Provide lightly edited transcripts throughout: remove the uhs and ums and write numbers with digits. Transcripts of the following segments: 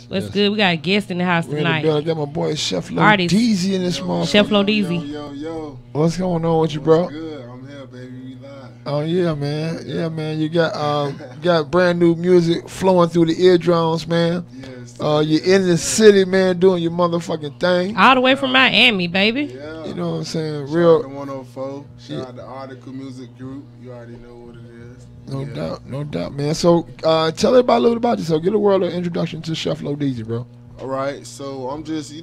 What's good? We got a guest in the house tonight. I got my boy Chef LuvDrama in this motherfucker. Chef LuvDrama. Yo. What's going on with you, bro? What's good? I'm here, baby. We live. Oh yeah, man. Yeah, man. You got brand new music flowing through the eardrums, man. Yes. You're in the city, man, doing your motherfucking thing. All the way from Miami, baby. Yeah. You know what I'm saying? Shout Real. out to 104. Shout out to Article Music Group. You already know what it is. No doubt, man. So tell everybody a little about yourself. Give the world an introduction to Chef LuvDrama, bro. All right. So I'm just,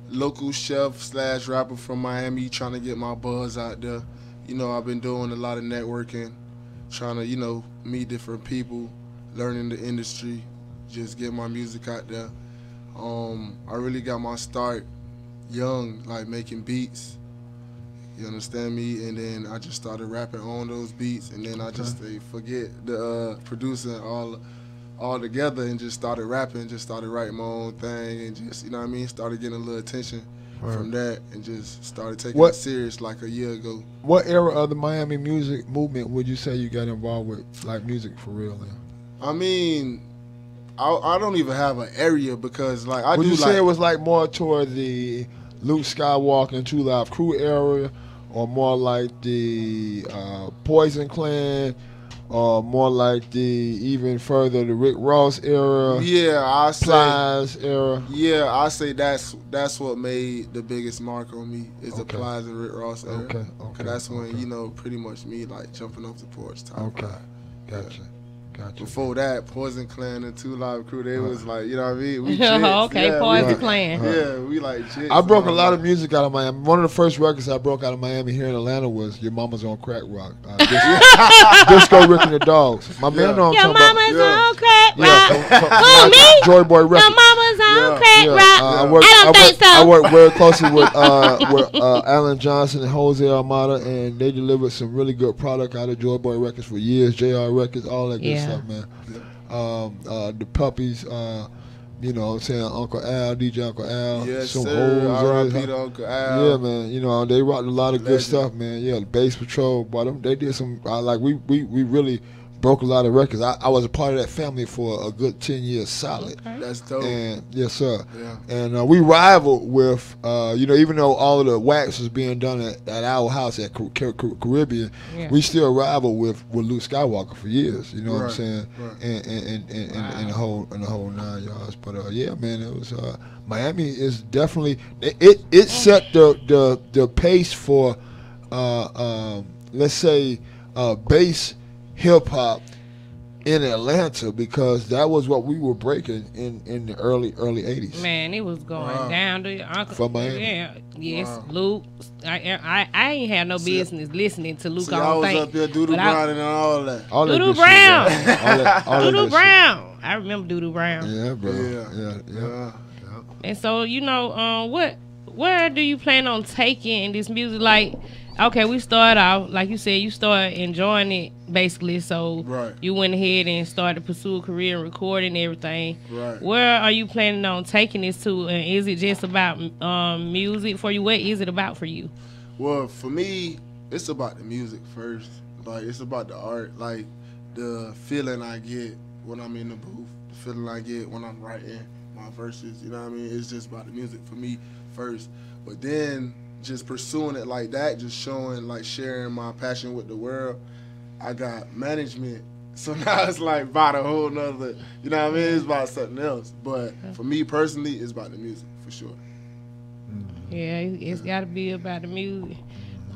local chef / rapper from Miami, trying to get my buzz out there. I've been doing a lot of networking, trying to, meet different people, learning the industry, just get my music out there. I really got my start young, like making beats. You understand me? And then I just started rapping on those beats, and then I just forget the producing all together and just started rapping, just started writing my own thing, and just, started getting a little attention from that, and just started taking it serious like a year ago. What era of the Miami music movement would you say you got involved with, like music for real then? I mean, I don't even have an area because like would you say it was like more toward the Luke Skywalker and 2 Live Crew era, or more like the Poison Clan, or more like the even further the Rick Ross era? Yeah, I say Plies era. Yeah, I say that's what made the biggest mark on me is the Plies and Rick Ross era. Okay. Cause that's when pretty much me like jumping off the porch type. Gotcha. Before that, Poison Clan and 2 Live Crew, they was like, you know what I mean? We Poison Clan. Yeah, we like jits. I broke a lot of music out of Miami. One of the first records I broke out of Miami here in Atlanta was Your Mama's on Crack Rock. Disco Rick and the Dogs. My man know I'm Your talking mama's on crack rock. Who, me? Joy Boy Records. Your mama's on crack rock. I don't think so. I worked very closely with Alan Johnson and Jose Armada, and they delivered some really good product out of Joy Boy Records for years. JR Records, all that good stuff, man. The Puppies, you know what I'm saying, Uncle Al, DJ Uncle Al. Yes, some sir. R.I.P. to Uncle Al. Yeah, man. They rocked a lot of good stuff, man. Yeah, the Bass Patrol, boy, they did some, we really broke a lot of records. I was a part of that family for a good 10 years solid. Okay. That's dope. And yes, sir. Yeah. And we rivaled with, even though all of the wax was being done at our house at Caribbean, we still rivaled with Luke Skywalker for years. You know what I'm saying? Right. And the whole 9 yards. But yeah, man, it was Miami is definitely it set the pace for let's say bass hip hop in Atlanta, because that was what we were breaking in the early 80s. Man, it was going down to Uncle. From Miami. Yeah, yes, Luke. I ain't had no business listening to Luke. I was up here Doodoo Brown and all that. Doodoo Brown. Doodoo Brown. I remember Doodoo Brown. Yeah, bro. Yeah. And so where do you plan on taking this music? Like, okay, we started out, like you said, you started enjoying it, basically, so you went ahead and started to pursue a career in recording everything. Right. Where are you planning on taking this to, and is it just about music for you? What is it about for you? Well, for me, it's about the music first. Like, it's about the art, like the feeling I get when I'm in the booth, the feeling I get when I'm writing my verses, you know what I mean? It's just about the music for me first. But then just pursuing it like that, just showing, like sharing my passion with the world. I got management, so now it's like about a whole nother, you know what I mean? It's about something else. But for me personally, it's about the music for sure. Yeah, it's got to be about the music.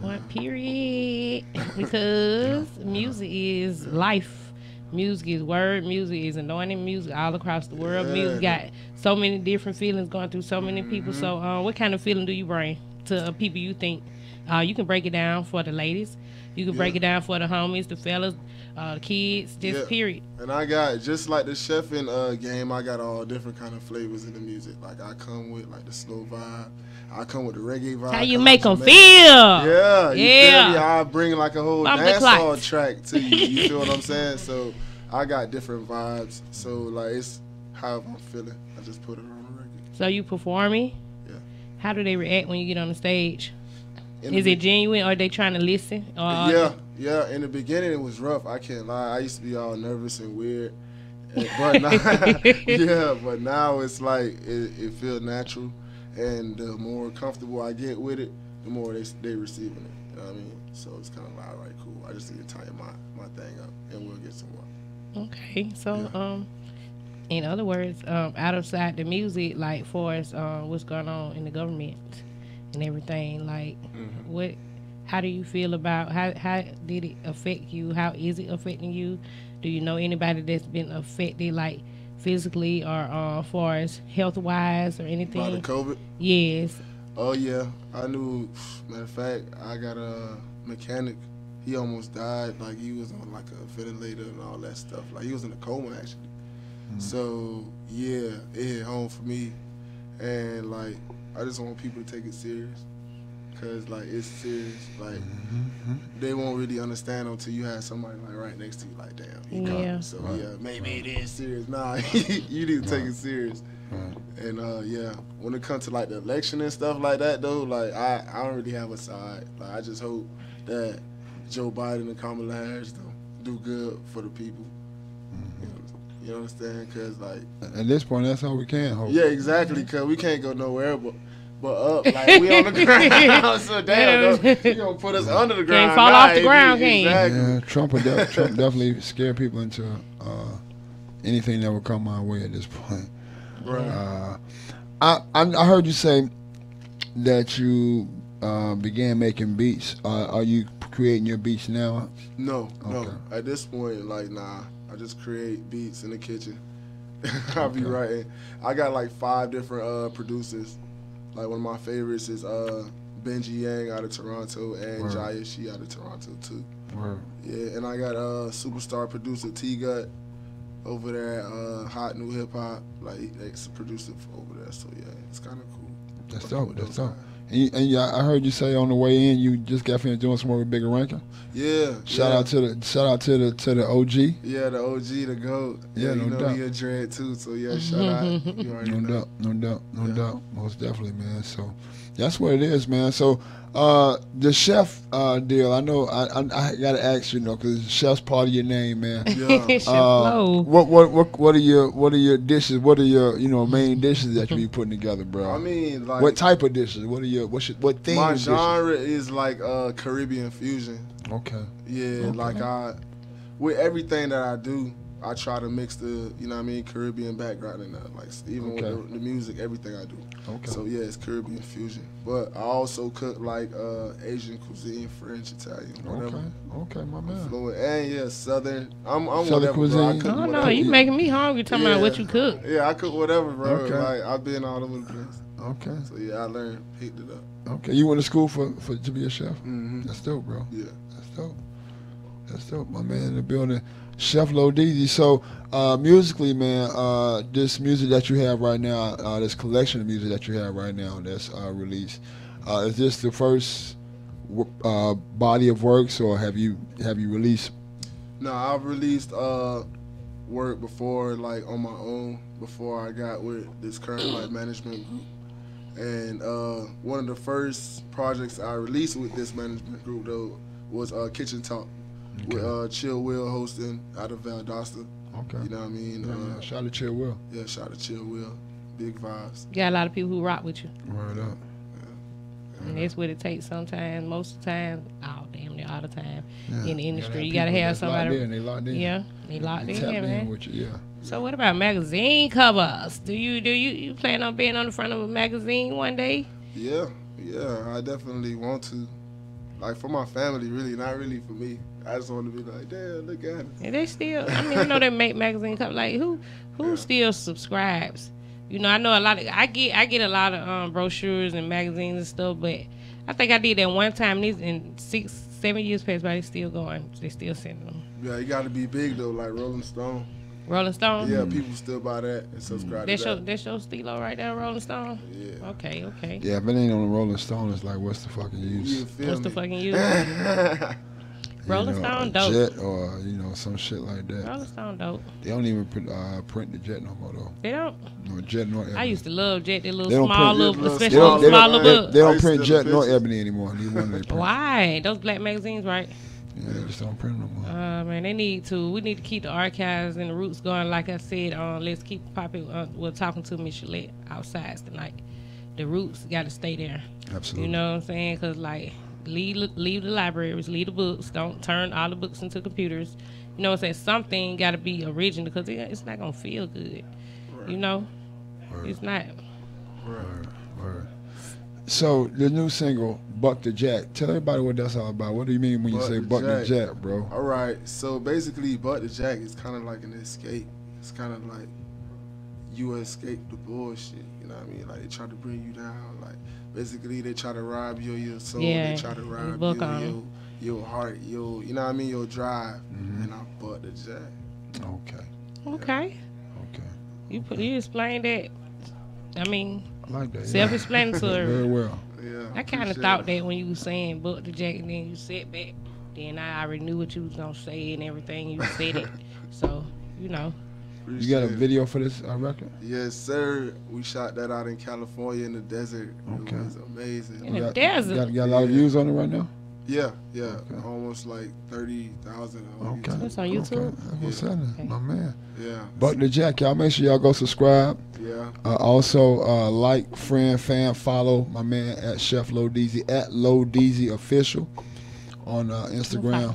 Point period. Because music is life. Music is word. Music is anointing. Music all across the world. Music got so many different feelings going through so many people. So what kind of feeling do you bring to people you think? You can break it down for the ladies. You can break it down for the homies, the fellas, the kids, just period. And I got, just like the chefing game, I got all different kind of flavors in the music. Like I come with like the slow vibe. I come with the reggae vibe. How you make them feel. Yeah. You feel me? I bring like a whole dancehall track to you. You feel what I'm saying? So I got different vibes. So like it's how I'm feeling. I just put it on the record. So you performing? Yeah. How do they react when you get on the stage? Is it genuine, or are they trying to listen? Yeah. In the beginning, it was rough. I can't lie. I used to be all nervous and weird. But now, yeah, but now it's like it feels natural, and the more comfortable I get with it, the more they receiving it. You know what I mean? So it's kind of like, all right, cool. I just need to tighten my thing up, and we'll get somewhere. Okay, so in other words, outside the music, like for us, what's going on in the government and everything, like what? How do you feel about how did it affect you? How is it affecting you? Do you know anybody that's been affected, like physically or far as health wise or anything? By the COVID? Yes. Oh yeah, I knew. Matter of fact, I got a mechanic. He almost died. Like he was on like a ventilator and all that stuff. Like he was in a coma actually. So yeah, it hit home for me, and like I just want people to take it serious, cause like it's serious. Like they won't really understand until you have somebody like right next to you. Like damn, he got it. So yeah, maybe it is serious. Nah, you need to take it serious. And yeah, when it comes to like the election and stuff like that though, like I don't really have a side. Like I just hope that Joe Biden and Kamala Harris do good for the people. You understand? Cause like at this point, that's all we can hope. Yeah, exactly. Cause we can't go nowhere but up. Like we on the ground. So damn, you gonna put us under the ground? Can't fall off the ground, can you? Exactly. Yeah, Trump definitely scare people into anything that will come my way at this point. Right. I heard you say that you began making beats. Are you creating your beats now? No. At this point, like nah. I just create beats in the kitchen. I'll be writing. I got like 5 different producers. Like one of my favorites is Benji Yang out of Toronto and Jaya Shi out of Toronto too. Yeah, and I got superstar producer T Gut over there at Hot New Hip Hop. Like he's a producer over there. So yeah, it's kind of cool. That's dope. That's dope. And I heard you say on the way in you just got finished doing some more with Bigger Rankin. Yeah. Shout out to the OG. Yeah, the OG, the GOAT. Yeah, you no know doubt. he a dread too, so yeah, shout out. You already know. No doubt. Most definitely, man. So that's what it is, man. So the chef deal, I know I gotta ask you, because chef's part of your name, man. Yeah. Chef Flo. What are your dishes? What are your main dishes that you be putting together, bro? I mean, like, what type of dishes? What theme? My dishes? genre is like Caribbean fusion. Okay. Yeah, like with everything that I do, I try to mix the, Caribbean background in that. Like even with the music, everything I do. Okay. So yeah, it's Caribbean fusion. But I also cook like Asian cuisine, French, Italian, whatever. Okay, my man. Fluent. And yeah, Southern. I'm Southern whatever, cuisine. bro. I cook Oh no, whatever. you making me hungry talking about what you cook. Yeah, I cook whatever, bro. Okay. Like I've been all over the place. Okay. So yeah, I learned, picked it up. Okay. You went to school for to be a chef? Mm-hmm. That's dope, bro. Yeah. That's dope, my man in the building. Chef LuvDrama. So, musically, man, this music that you have right now, this collection of music that you have right now that's released, is this the first body of works, or have you released? No, I've released work before, like on my own, before I got with this current like management group. And one of the first projects I released with this management group though was Kitchen Talk. Okay. With Chill Will hosting out of Valdosta. Okay. You know what I mean? Yeah, shout out to Chill Will. Yeah, shout out to Chill Will. Big vibes. You got a lot of people who rock with you. Word up. And that's what it takes sometimes, most of the time, damn near all the time in the industry. You gotta gotta have somebody. They locked in. Yeah, they locked in, man. With you, yeah. So what about magazine covers? Do you plan on being on the front of a magazine one day? Yeah, I definitely want to. Like for my family, really, not really for me. I just want to be like, damn, look at it. And they still, I know they make magazine covers. Like who still subscribes? I know a lot of, I get a lot of brochures and magazines and stuff, but I think I did that one time. These in 6-7 years past by, they still going. They still sending them. Yeah, you got to be big though, like Rolling Stone. Rolling Stone? Yeah, people still buy that and subscribe to that. That's your stilo right there, Rolling Stone? Yeah. Okay. Yeah, if it ain't on the Rolling Stone, it's like, what's the fucking use? What's the fucking use? Rolling Stone dope. Jet or some shit like that. Rolling Stone dope. They don't even print the Jet no more though. They don't. No Jet nor Ebony. I used to love Jet. They They little don't small print- little, they especially don't- small little book. They don't I print used to Jet nor visit. Ebony anymore. Neither one of they print. Why? Those black magazines, right? Yeah, they just don't print no more. Man, they need to. We need to keep the archives and the roots going. Like I said, let's keep popping. We're talking to Miss Shalette outside tonight. The roots got to stay there. Absolutely. You know what I'm saying? Because, like, leave the libraries, leave the books. Don't turn all the books into computers. You know what I'm saying? Something got to be original because it's not going to feel good. Right. You know? Word. It's not. Word. So, the new single, Buck the Jack. Tell everybody what that's all about. What do you mean when you say Buck the Jack, bro? All right. So, basically, Buck the Jack is kind of like an escape. It's kind of like you escape the bullshit. You know what I mean? Like, they try to bring you down. Like, basically, they try to rob you of your soul. Yeah, they try to rob you your heart, you know what I mean? Your drive. And I Buck the Jack. Okay. You explained that. I mean, I like that. Self-explanatory. Very well. Yeah. I kind of thought that when you was saying Buck the Jack and then you said back, then I already knew what you was going to say and everything. You said it. So, you know. You got a video for this record? Yes, sir. We shot that out in California in the desert. Okay. It was amazing. In the desert? Got a lot of views on it right now? Yeah. Okay. Almost like 30,000 on YouTube. That's on YouTube? Okay. My man. Yeah. Buck the Jack, y'all make sure y'all go subscribe. Yeah. Also, like, friend, fan, follow my man at Chef LuvDrama, at LuvDrama Official on Instagram.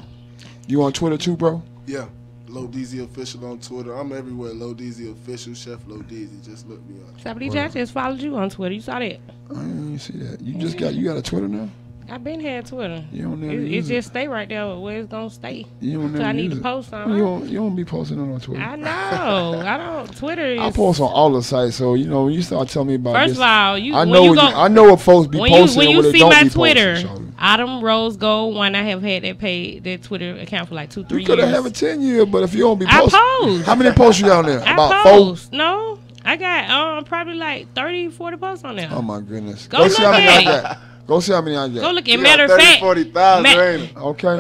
You on Twitter too, bro? Yeah. LuvDrama Official on Twitter. I'm everywhere. LuvDrama Official, Chef LuvDrama. Just look me up. Somebody just followed you on Twitter. You saw that? I didn't even see that. You got a Twitter now? I've been had Twitter. You don't never it just stay right there where it's gonna stay. You don't never I need use to post on. You don't be posting on Twitter. I know. I don't. Twitter is. I post on all the sites, so you know when you start telling me about First this. of all, I know what folks be posting. When you see my Twitter, posting, Autumn Rose Gold 1, I have had that Twitter account for like 2-3 years. You could have it 10 years, but if you don't be posting, I post. How many posts you got on there? About post. 4? No, I got probably like 30-40 posts on there. Oh my goodness. Go look at it. Go see how many I got. Go look at. Matter of fact, 40,000, ain't it? Okay.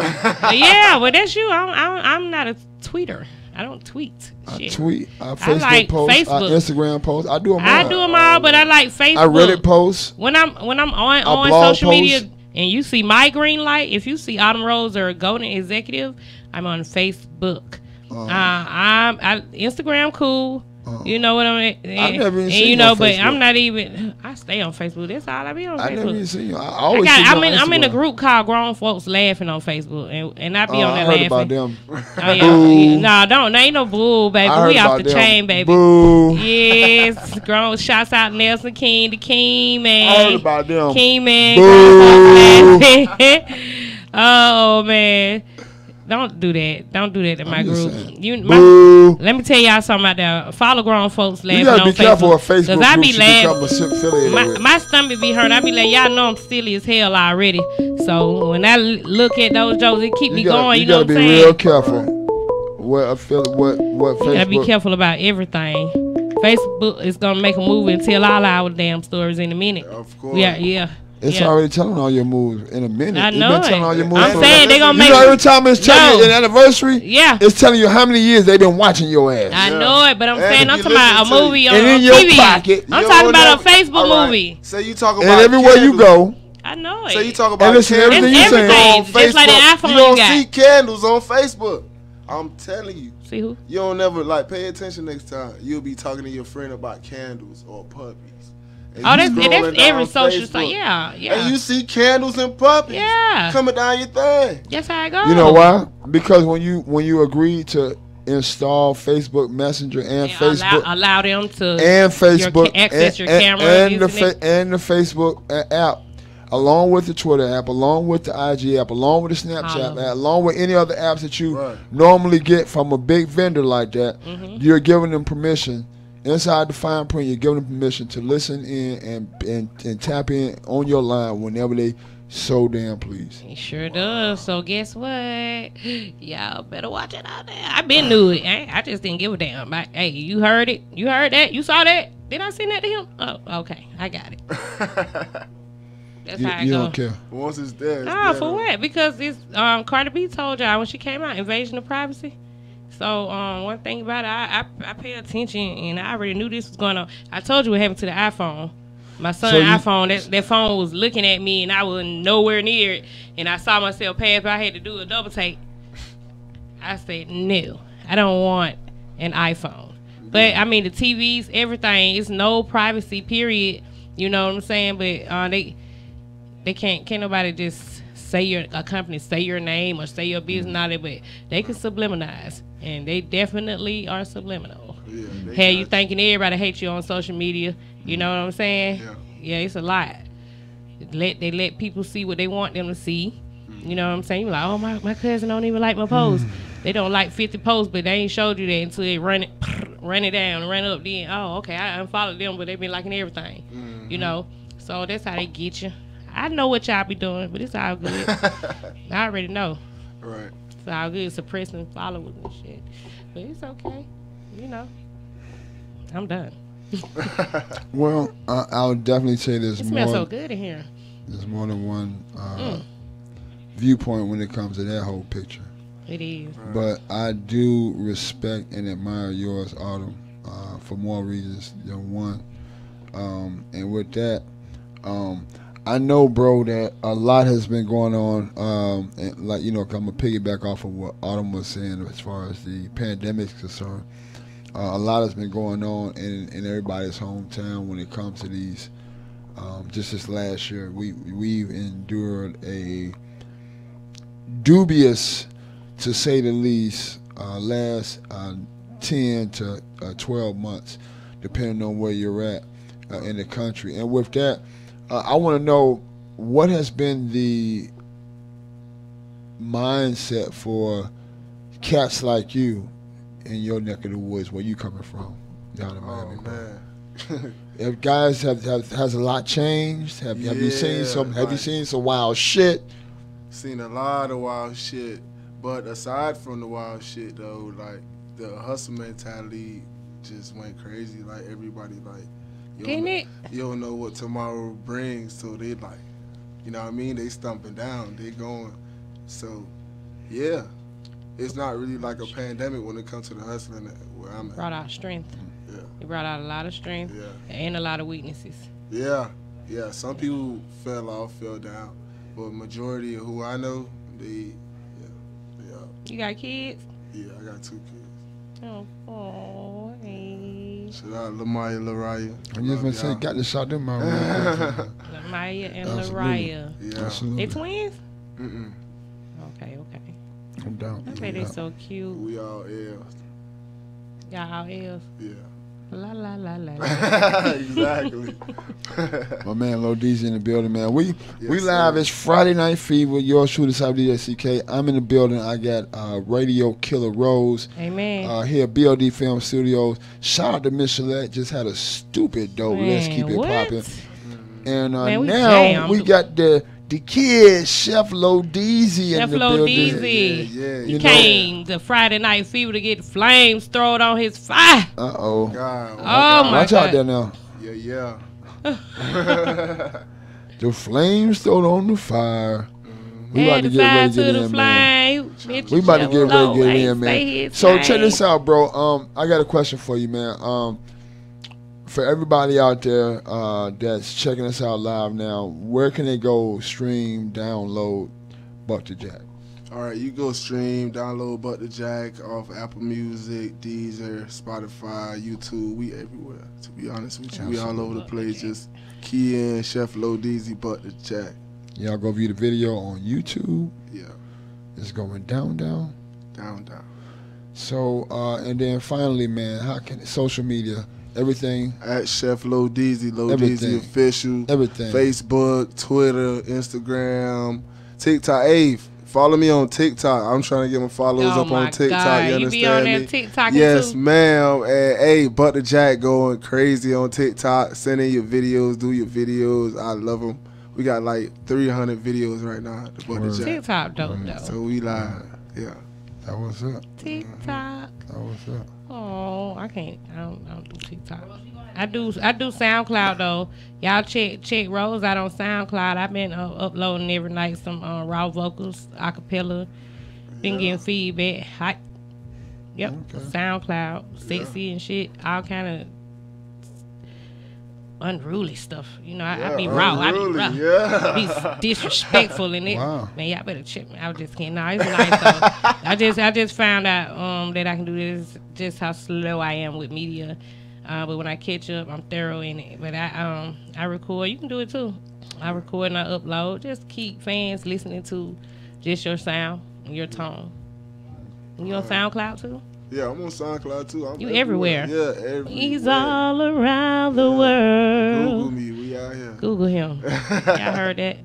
Yeah, well that's you. I'm not a tweeter. I don't tweet. I tweet. I Facebook post. Facebook. I Instagram post. I do them all. I do them all, but I like Facebook. I Reddit post. When I'm on social media and you see my green light, if you see Autumn Rose or Golden Executive, I'm on Facebook. I'm Instagram cool. You know what I mean? I've never even seen you on Facebook. But I'm not even. I stay on Facebook. That's all I be on Facebook. I never even seen you. I always see you on Instagram. I'm in a group called Grown Folks Laughing on Facebook, and I be on there laughing. I heard about them. No, don't. Ain't no bull, baby. We off the chain, baby. Boo. Yes, grown. Shouts out Nelson King, the King man. I heard about them. King man. Boo. Grown Folks Laughing. Oh man. Don't do that. Don't do that in my group. Let me tell y'all something out there. Follow Grown Folks Laughing on Facebook. You gotta be careful with Facebook. Cause I be laughing. My stomach be hurt. I be like, y'all know I'm silly as hell already. So when I look at those jokes, it keep me going. You know what I'm saying? You gotta be real careful. What Facebook? You gotta be careful about everything. Facebook is gonna make a movie and tell all our damn stories in a minute. Of course. Yeah. It's already telling all your moves in a minute. I know it's been telling all your moves. I'm saying they're going to make... You know every time it's telling you an anniversary, it's telling you how many years they've been watching your ass. I know it, but I'm saying I'm talking about a movie on in TV. Your pocket. I'm talking about a Facebook movie. So you talk about... And everywhere you go... I know it. So you talk about candles everything on Facebook. Just like the iPhone you don't see candles on Facebook. I'm telling you. See who? You don't never, pay attention next time. You'll be talking to your friend about candles or puppies. That's every social site. Yeah. And you see candles and puppies coming down your thing. That's how I go. You know why? Because when you agree to install Facebook Messenger and Facebook, allow them to and Facebook access your camera and the Facebook app, along with the Twitter app, along with the IG app, along with the Snapchat app, along with any other apps that you normally get from a big vendor like that, you're giving them permission. Inside the fine print, you're giving them permission to listen in and tap in on your line whenever they so damn please. It sure does. So guess what? Y'all better watch it out there. I been knew it. I just didn't give a damn. Hey, you heard it? You heard that? You saw that? Did I send that to him? Oh, okay. I got it. That's how I go. You don't care. Once it's there. Nah, for what? Because it's Cardi B told y'all when she came out, invasion of privacy. So one thing about it, I pay attention, and I already knew this was going on. I told you what happened to the iPhone. My son's iPhone, that phone was looking at me, and I was nowhere near it. And I saw myself pass, but I had to do a double take. I said, no, I don't want an iPhone. But, I mean, the TVs, everything, it's no privacy, period. You know what I'm saying? But they can't nobody just say a company say your name or say your business and all that, but they can subliminalize. And they definitely are subliminal. Yeah, hey, you thinking everybody hates you on social media. You know what I'm saying? Yeah, it's a lot. They let people see what they want them to see. You know what I'm saying? You're like, oh, my cousin don't even like my post. They don't like 50 posts, but they ain't showed you that until they run it down, run up. Then, oh, okay, I unfollowed them, but they been liking everything. You know? So that's how they get you. I know what y'all be doing, but it's all good. I already know. Right. It's all good suppressing followers and shit. But it's okay. You know. I'm done. Well, I'll definitely say this. It smells so good in here. There's more than one viewpoint when it comes to that whole picture. It is. But I do respect and admire yours, Autumn, for more reasons than one. And with that, I know, bro, that a lot has been going on. And like, you know, I'm going to piggyback off of what Autumn was saying as far as the pandemic is concerned. A lot has been going on in everybody's hometown when it comes to these. Just this last year, we've endured a dubious, to say the least, last 10 to 12 months, depending on where you're at in the country. And with that, I want to know what has been the mindset for cats like you in your neck of the woods, where you coming from, down in Miami. Man. If guys has a lot changed? Have you seen some? Have you seen some wild shit? Seen a lot of wild shit, but aside from the wild shit though, like the hustle mentality just went crazy. Like everybody, like you don't know what tomorrow brings, so they like, you know what I mean? They stumping down, they going. So, yeah. It's not really like a pandemic when it comes to the hustling where I'm at. Brought out strength. Yeah. It brought out a lot of strength and a lot of weaknesses. Yeah. Some people fell down, but majority of who I know, they up. You got kids? Yeah, I got 2 kids. Oh, hey. Shout out Lamaya, Laraya. I just been saying, got to shout them out. Lamaya and Laraya. Yeah. Absolutely. They twins? Mm-mm. Okay. I'm down. I bet they're so cute. We all L's. Y'all all L's? Yeah. La la la la. Exactly. My man Lil Deezy in the building, man. We live. It's Friday Night Fever. Yours truly, CK. I'm in the building. I got Radio Killer Rose. Amen. Here at BLD Film Studios. Shout out to Miss Shalette. Just had a stupid dope. Let's keep it popping. And now we got the kid, Chef LuvDrama in the building. Yeah. He came to Friday Night Fever to get flames thrown on his fire. Uh-oh. God. Oh, my Watch God. out there now. Yeah. The flames thrown on the fire. We about to get ready to get in, man. We about to get ready to get in, man. So check this out, bro. I got a question for you, man. For everybody out there that's checking us out live now, where can they go stream, download Buck the Jack? All right, you go stream, download Buck the Jack off Apple Music, Deezer, Spotify, YouTube. We everywhere, to be honest with you. We all over the place. Just key in Chef LuvDrama, Buck the Jack. Y'all go view the video on YouTube. Yeah. It's going down. Down. So, and then finally, man, how can social media... Everything at Chef LuvDrama official. Everything. Facebook, Twitter, Instagram, TikTok. Hey, follow me on TikTok. I'm trying to get my followers up on TikTok. God. You understand you be on me? there TikTok Yes, too? ma'am. And hey, Buck the Jack going crazy on TikTok. Send in your videos, do your videos. I love them. We got like 300 videos right now. The Buck the Jack. TikTok dope though. So we live. Yeah. That was up. TikTok. That was up. Oh, I can't. I don't do TikTok. I do SoundCloud though. Y'all check Rose out on SoundCloud. I've been uploading every night some raw vocals, acapella. Been getting feedback. Hot. Yep. Okay. SoundCloud, sexy and shit. All kind of unruly stuff. You know, I be raw. I be rough. I be disrespectful in it. Wow. Man, y'all better check me. I was just kidding. No, it's nice though. I just found out that I can do this, just how slow I am with media. But when I catch up, I'm thorough in it. But I record. You can do it too. I record and I upload. Just keep fans listening to just your sound and your tone. And you on SoundCloud too? Yeah, I'm on SoundCloud too. I'm you everywhere. Yeah, everywhere. He's all around the world. Google me. We out here. Google him. Y'all heard that?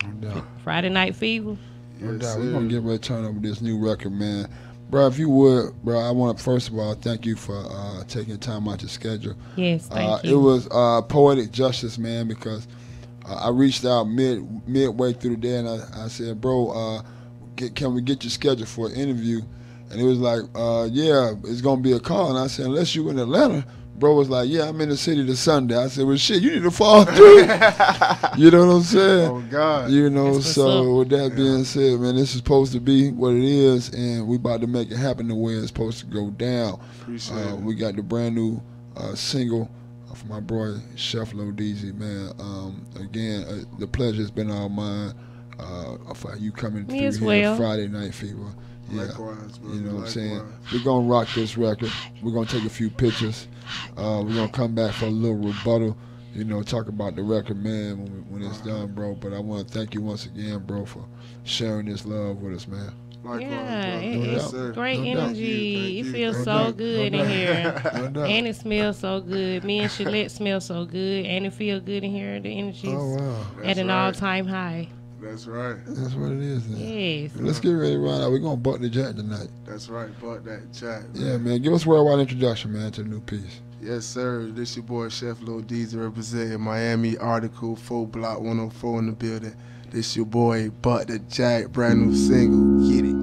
No doubt. Friday Night Fever. No doubt. We're going to get ready to turn over this new record, man. Bro, if you would, bro, I want to, first of all, thank you for taking time out your schedule. Yes, thank you. It was poetic justice, man, because I reached out midway through the day, and I said, bro, can we get your schedule for an interview? And it was like, yeah, it's going to be a call. And I said, unless you in Atlanta. Bro was like, yeah, I'm in the city this Sunday. I said, well, shit, you need to fall through. You know what I'm saying? Oh, God. You know, so with that being said, man, this is supposed to be what it is, and we about to make it happen the way it's supposed to go down. Appreciate it. We got the brand new single for my boy, Chef LuvDrama, man. Again, the pleasure has been all mine for you coming through here, Friday Night Fever. Yeah, likewise, bro. You know what I'm saying? We're going to rock this record. We're going to take a few pictures. We're going to come back for a little rebuttal, you know, talk about the record, man, when it's done, bro. But I want to thank you once again, bro, for sharing this love with us, man. Likewise, yeah, it's great energy. It feels so good in here. And it smells so good. Me and Shalette smell so good. And it feels good in here. The energy is at an all-time high. That's right. That's what it is. Man. Yes. Let's get ready to run out. We're going to buck the jack tonight. That's right. Buck that jack. Man. Yeah, man. Give us a worldwide introduction, man, to the new piece. Yes, sir. This your boy, Chef LuvDrama, representing Miami Article 4 Block 104 in the building. This your boy, Buck the Jack, brand new single. Get it.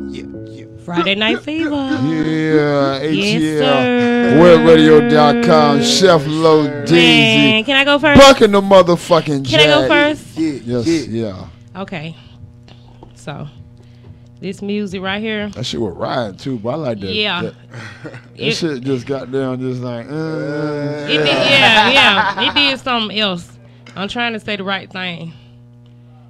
Yeah. Friday Night Fever. Yeah. Yes, sir. WebRadio.com. Chef LuvDrama. Man, can I go first? Bucking the motherfucking jack. Can I go first? Yeah. Okay. So, this music right here. That shit was riding too, but I like that. Yeah. That shit just got down just like, It did, yeah. It did something else. I'm trying to say the right thing.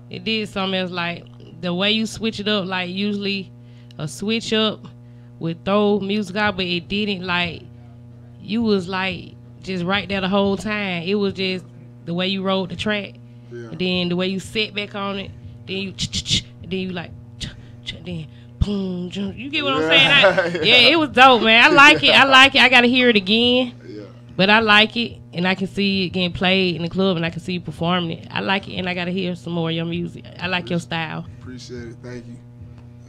It did something else, like the way you switch it up, like usually a switch up would throw music out, but it didn't, like, you was like just right there the whole time. It was just the way you rolled the track. Yeah. And then the way you sit back on it, then you then you like then boom, you get what I'm saying? Yeah, it was dope, man. I like it. I gotta hear it again. Yeah. But I like it, and I can see it getting played in the club, and I can see you performing it. I like it, and I gotta hear some more of your music. I like your style. Appreciate it. Thank you.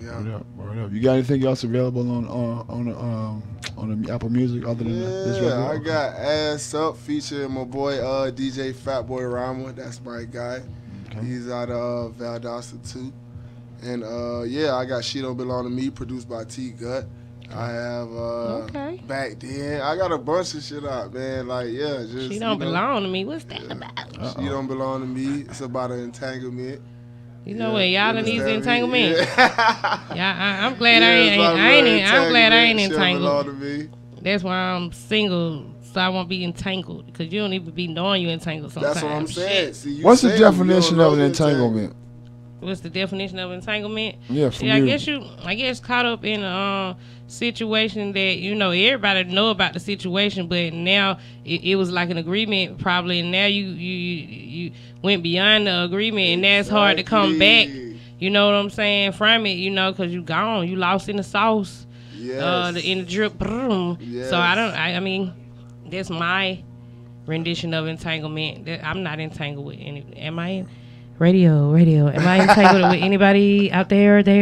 Yeah. Word up. You got anything else available on the Apple Music other than this record? Yeah, I got Ass Up featuring my boy DJ Fatboy Rama. That's my guy. Okay. He's out of Valdosta too. And yeah, I got She Don't Belong to Me, produced by T Gut. I have Back Then. I got a bunch of shit out, man. Like, yeah, just She Don't Belong to Me. What's that about? She Don't Belong to Me. It's about an entanglement. You know what? Y'all in these entanglement. Yeah, I'm glad I'm glad I ain't entangled. That's why I'm single, so I won't be entangled. Because you don't even be knowing you entangled sometimes. That's what I'm saying. See, what's the definition of an entanglement? What's the definition of entanglement? Yeah, I guess caught up in a situation that, you know, everybody know about the situation, but now it was like an agreement probably, and now you went beyond the agreement, and that's hard to come back. You know what I'm saying? From it, you know, because you gone, you lost in the sauce, in the drip. Yes. So I mean, that's my rendition of entanglement. I'm not entangled with any. Am I? Radio. Am I entangled with anybody out there? No.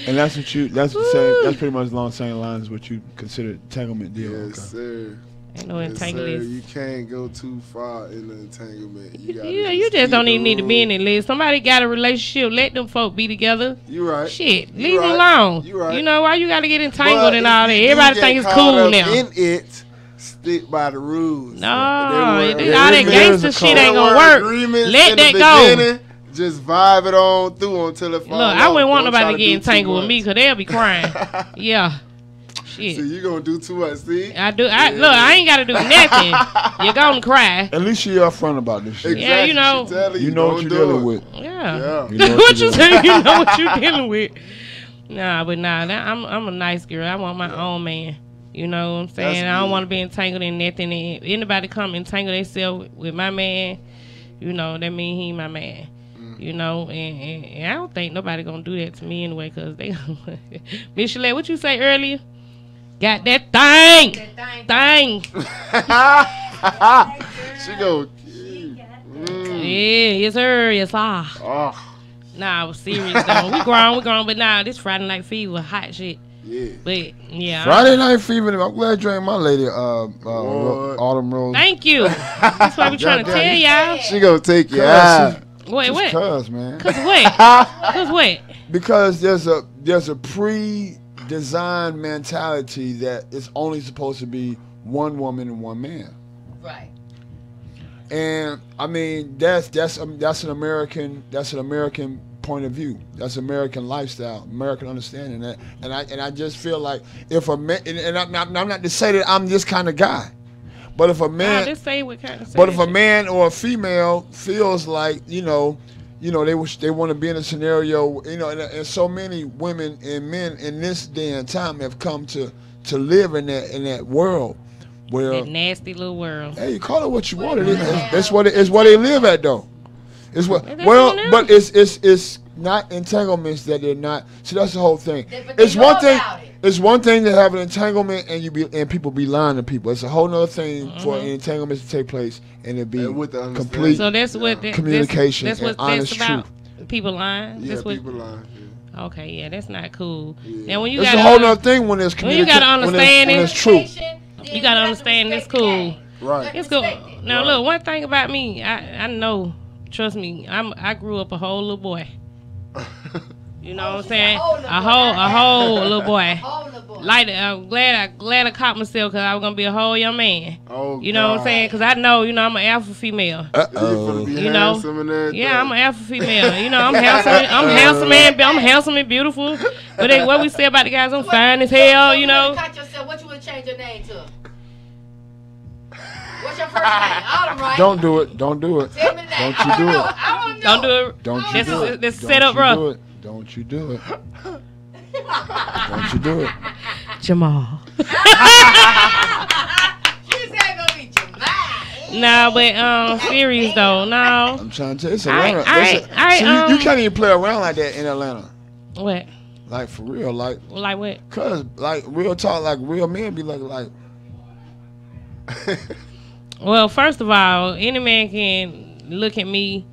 And that's what that's the same. That's pretty much along the same lines as what you consider entanglement deal. Yes, sir. Ain't no entanglement. You can't go too far in the entanglement. You just don't even need to be in it, Liz. Somebody got a relationship. Let them folk be together. You right. Shit, leave them alone. You right. You know why you got to get entangled and all that? Everybody think it's cool now. In it. Stick by the rules. No, all that gangster shit ain't gonna work. Let that go. Just vibe it on through until it falls. Look, I wouldn't want nobody to get entangled with me because they'll be crying. Yeah. Shit. See, you gonna do too much. See, I do. Look, I ain't gotta do nothing. You're gonna cry. At least you're upfront about this shit. Yeah, you know. You know what you're dealing with. Yeah. You know what you say? You know what you're dealing with. Nah, but I'm a nice girl. I want my own man. You know what I'm saying? I don't want to be entangled in nothing. And anybody come entangle themselves with my man, you know, that mean he my man. You know, and I don't think nobody gonna do that to me anyway, cause they. Miss Chalet, what you say earlier? Got that thing. She go. Yeah, yes sir, yes sir. Oh. Nah, I was serious though. We grown, but nah, this Friday Night Fever, hot shit. Yeah. But yeah. Friday Night Fever. I'm glad you drank my lady Autumn Rose. Thank you. That's what we trying to tell y'all. She gonna take you out. Wait, what? Cause man. Cause what? Cause what? Because there's a pre-designed mentality that it's only supposed to be one woman and one man. Right. And I mean that's an American point of view. That's American lifestyle, American understanding that. And I just feel like if a man, and I'm not to say that I'm this kind of guy, but if a man, just say what kind of. But if a man or a female feels like they want to be in a scenario, and so many women and men in this day and time have come to live in that world. Where, that nasty little world. Hey, you call it what you want. That's what it's what they live at though. It's what but it's not entanglements that they're not. See, that's the whole thing. It's one thing. It's one thing to have an entanglement and people be lying to people. It's a whole other thing for an entanglement to take place and it be complete. So that's what communication that's what and honest about. truth. People lying. Yeah, that's what, people lying. Yeah. Okay, yeah, that's not cool. Yeah. Now when you it's got a whole other thing when there's communication. When you gotta understand when it's truth. You gotta understand it's cool. Right. It's cool. Now look, one thing about me, I know. Trust me, I grew up a whole little boy. You know what I'm saying? A whole little boy. Like I'm glad I caught myself because I was gonna be a whole young man. Oh, you know what I'm saying? Because I know, I'm an alpha female. You know, yeah, I'm an alpha female. You know, I'm handsome. I'm handsome and beautiful. But what we say about the guys, I'm fine as hell. You know. What you would change your name to? What's your first name? Autumn, right? Don't do it. Don't do it. Tell me that. Don't you do it. I want to Don't do know. it. Don't you do it. This set up rough. Don't you do it. Don't you do it. Jamal. She said gonna be Jamal. Nah, but serious though. No. I'm trying to tell you, it's Atlanta. Alright, you can't even play around like that in Atlanta. What? Like for real, like what? Cause like real talk, like real men be like. Well, first of all, any man can look at me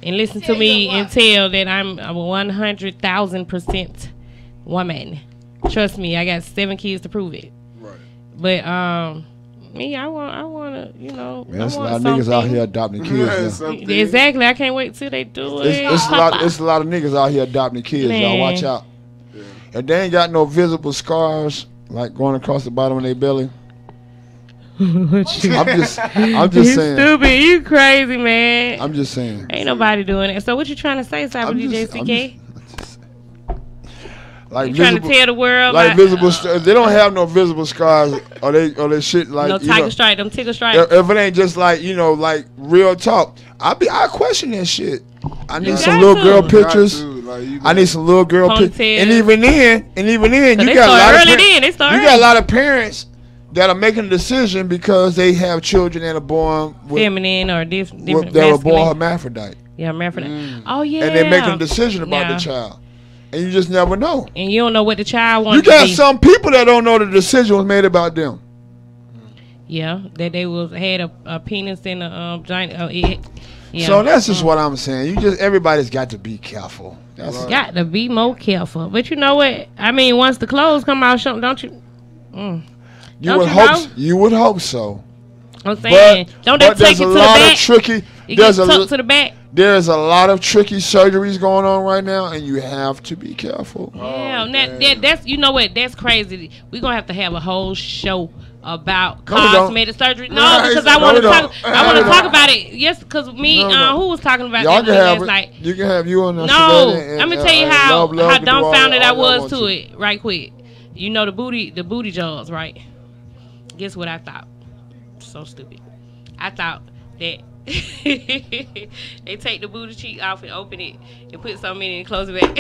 and listen to me and tell that I'm a 100,000% woman. Trust me, I got 7 kids to prove it. Right. But me, I want to, Man, there's a lot of niggas out here adopting kids. Now. Exactly. I can't wait till they do it. It's a lot of niggas out here adopting kids. Man. Y'all watch out. Yeah. If they ain't got no visible scars like going across the bottom of their belly. I'm just saying. Stupid. You crazy, man. I'm just saying. Ain't nobody doing it. So what you trying to say, Cyber DJ CK? Like you trying to tell the world like visible they don't have no visible scars or they shit like no tiger stripe, them tickle stripes. If it ain't just like like real talk, I question that shit. I need some little girl pictures. I need some little girl pictures. And even then, you got a lot of parents that are making a decision because they have children that are born with feminine or different. That were born hermaphrodite. Yeah, hermaphrodite. Oh yeah. And they're making a decision about the child. And you just never know. And you don't know what the child wants. You got some people that don't know the decision was made about them. Yeah, that they had a penis and a giant. Yeah. So that's just what I'm saying. Everybody's got to be careful. Got to be more careful. But you know what? I mean, once the clothes come out, don't you? You would hope so. I'm saying, don't they take it to the back? To the back. There's a lot of tricky surgeries going on right now, and you have to be careful. Yeah, that's you know what? That's crazy. We're gonna have to have a whole show about cosmetic surgery. No, because I want to talk. I want to talk about it. Yes, because me, who was talking about that last night? You can have you on the. No, let me tell you how dumbfounded I was to it. Right quick. You know the booty jaws, right? Guess what I thought? So stupid. I thought that they take the booty cheek off and open it and put something in it and close it back.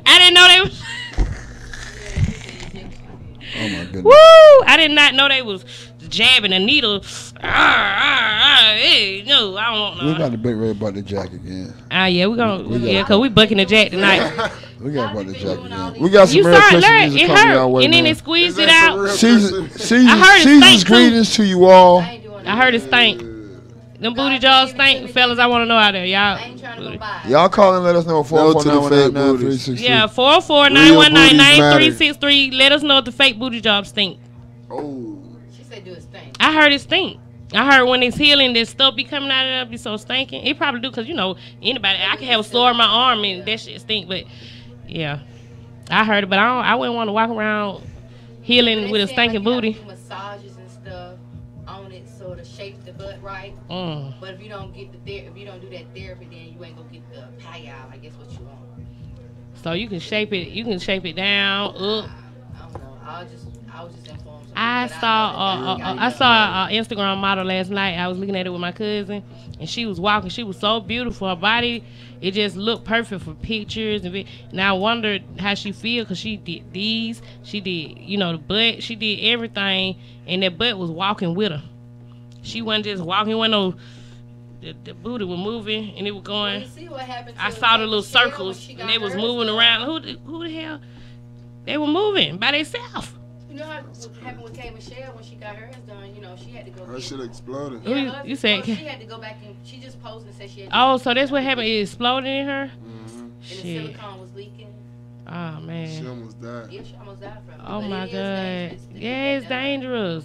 I didn't know they was. Oh my goodness. Woo! I did not know they was jabbing a needle. Hey, no, I don't want no. We got to big red about the jack again. Yeah, cause we bucking the jack tonight. We got about the jack again. We got some You real started Christian learning, music it coming hurt, our way, and then man. they squeezed it out. Season's stink, too. greetings to you all. I heard it stink. Them booty jaws stink, fellas. I want to know out there, y'all. I ain't trying to go buy it. Y'all call and let us know. 44919 Yeah, 44919-363. Let us know if the fake booty job stink. Oh. She said do it stink. I heard it stink. I heard when it's healing, this stuff be coming out of it, be so stinking. It probably do, because, you know, anybody, I can have a sore in my arm and that shit stink, but, yeah. I heard it, but I wouldn't want to walk around healing with a stinking booty. Do massages and stuff on it, so to shape the butt right. But if you don't get if you don't do that therapy, then you ain't gonna get the pie out. I guess what you want. So you can shape it. You can shape it down, up. I don't know. I was just informed. I saw an Instagram model last night. I was looking at it with my cousin, and she was walking. She was so beautiful. Her body, it just looked perfect for pictures. And I wondered how she feel, because she did these. She did, you know, the butt. She did everything, and that butt was walking with her. She wasn't just walking. No, the booty was moving, and it was going. Well, see what happened to I saw the little circles, and they was moving around. Who the hell? They were moving by themselves. You know what happened with K. Michelle when she got hers done? You know, she had to go. Her shit exploded. Yeah, you said she had to go back, and she just posted and said she had to. Oh, so that's what happened. It exploded in her. And the Shit. silicone was leaking. Oh man. She almost died. Yeah, she almost died from it. Oh But my it is God. dangerous to Yeah, get it's that done. dangerous.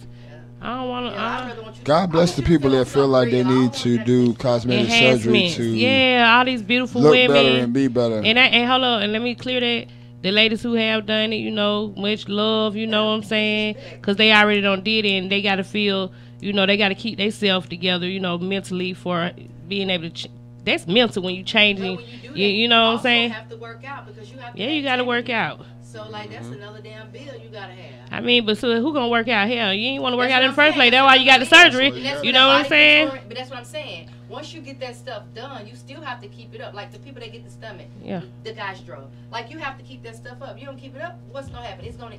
I don't want to. Yeah, I'd rather want you- God bless I the want you people to that feel like they real. I need don't to want do that cosmetic surgery Enhancements. to Yeah, all these beautiful look women. better and be better. And hold on, and let me clear that. The ladies who have done it, you know, much love, you know what I'm saying? Because they already done did it, and they got to feel, you know, they got to keep themselves together, you know, mentally for being able to. That's mental when you changing. But when you do You know what I'm also saying? have to work out, because you have to. Yeah, you got to work out. So like that's another damn bill you gotta have. I mean, but so who gonna work out? Hell, you ain't want to work That's out in what the I'm first place. saying. That's why you got the surgery. And that's You what know what I'm body saying? contouring- But that's what I'm saying. Once you get that stuff done, you still have to keep it up. Like the people that get the stomach, Yeah. the gastro. Like you have to keep that stuff up. You don't keep it up, what's gonna happen? It's gonna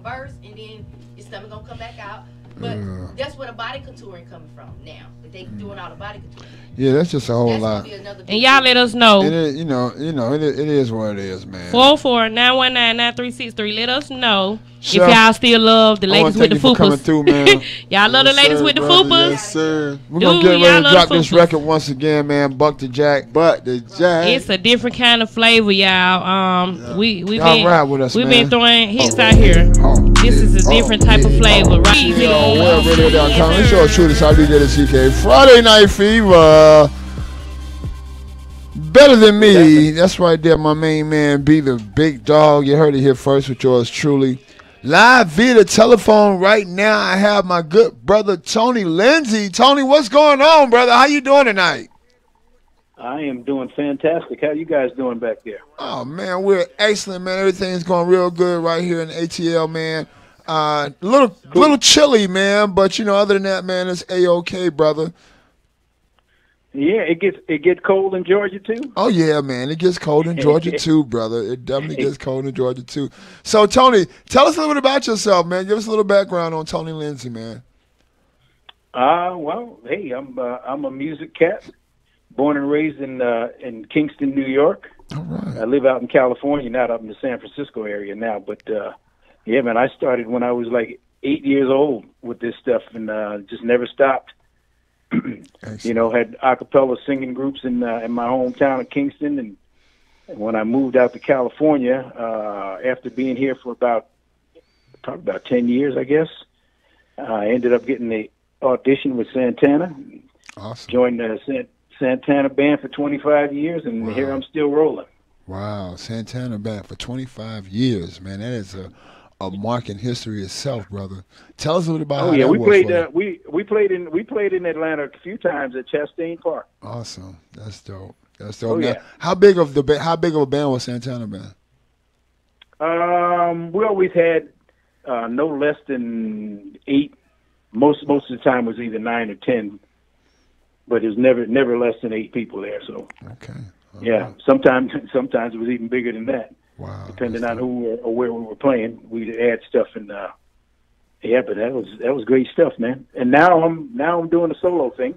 burst, and then your stomach gonna come back out. But that's where the body contouring coming from now. That they doing all the body contouring. Yeah, that's just a whole That's lot. gonna be another. And y'all let us know. It is, you know, it is what it is, man. 44919-9363. Let us know Chef, if y'all still love the I wanna ladies with thank the you for coming fupas. through, man. Y'all love the ladies with the fupas. Yes, sir. We're gonna Dude, get y'all ready to love drop the this fupas. record once again, man. Buck the Jack. But the jack. It's a different kind of flavor, y'all. We Y'all ride with us, we've man. been throwing hits out here. This is a different type of flavor, right? Yo, wellradio.com. It's your truth. How DJ the CK. Friday Night Fever. Better than me. That's right there, my main man. Be the big dog. You heard it here first with yours truly. Live via the telephone right now. I have my good brother Tony Lindsay. Tony, what's going on, brother? How you doing tonight? I am doing fantastic. How you guys doing back there? Oh man, we're excellent, man. Everything's going real good right here in ATL, man. Little chilly, man, but you know, other than that, man, it's A-OK, brother. Yeah, it gets cold in Georgia too. Oh yeah, man, it gets cold in Georgia too, brother. It definitely gets cold in Georgia too. So, Tony, tell us a little bit about yourself, man. Give us a little background on Tony Lindsay, man. Well, hey, I'm a music cat, born and raised in Kingston, New York. All right. I live out in California, not up in the San Francisco area now. But yeah, man, I started when I was like 8 years old with this stuff, and just never stopped. You know, had a cappella singing groups in my hometown of Kingston, and when I moved out to California, after being here for probably about 10 years, I guess, I ended up getting the audition with Santana. Awesome. Joined the Santana band for 25 years, and here I'm still rolling. Wow, Santana band for 25 years, man. That is a mark in history itself, brother. Tell us a little about how that we was played. for you. We played in Atlanta a few times at Chastain Park. Awesome. That's dope. That's dope. Oh, Now, yeah. how big of a band was Santana band? We always had no less than 8. Most of the time was either 9 or 10, but it was never less than 8 people there. So okay. Yeah, sometimes it was even bigger than that. Wow. Depending on who or where we were playing, we'd add stuff and yeah, but that was great stuff, man. And now I'm doing a solo thing.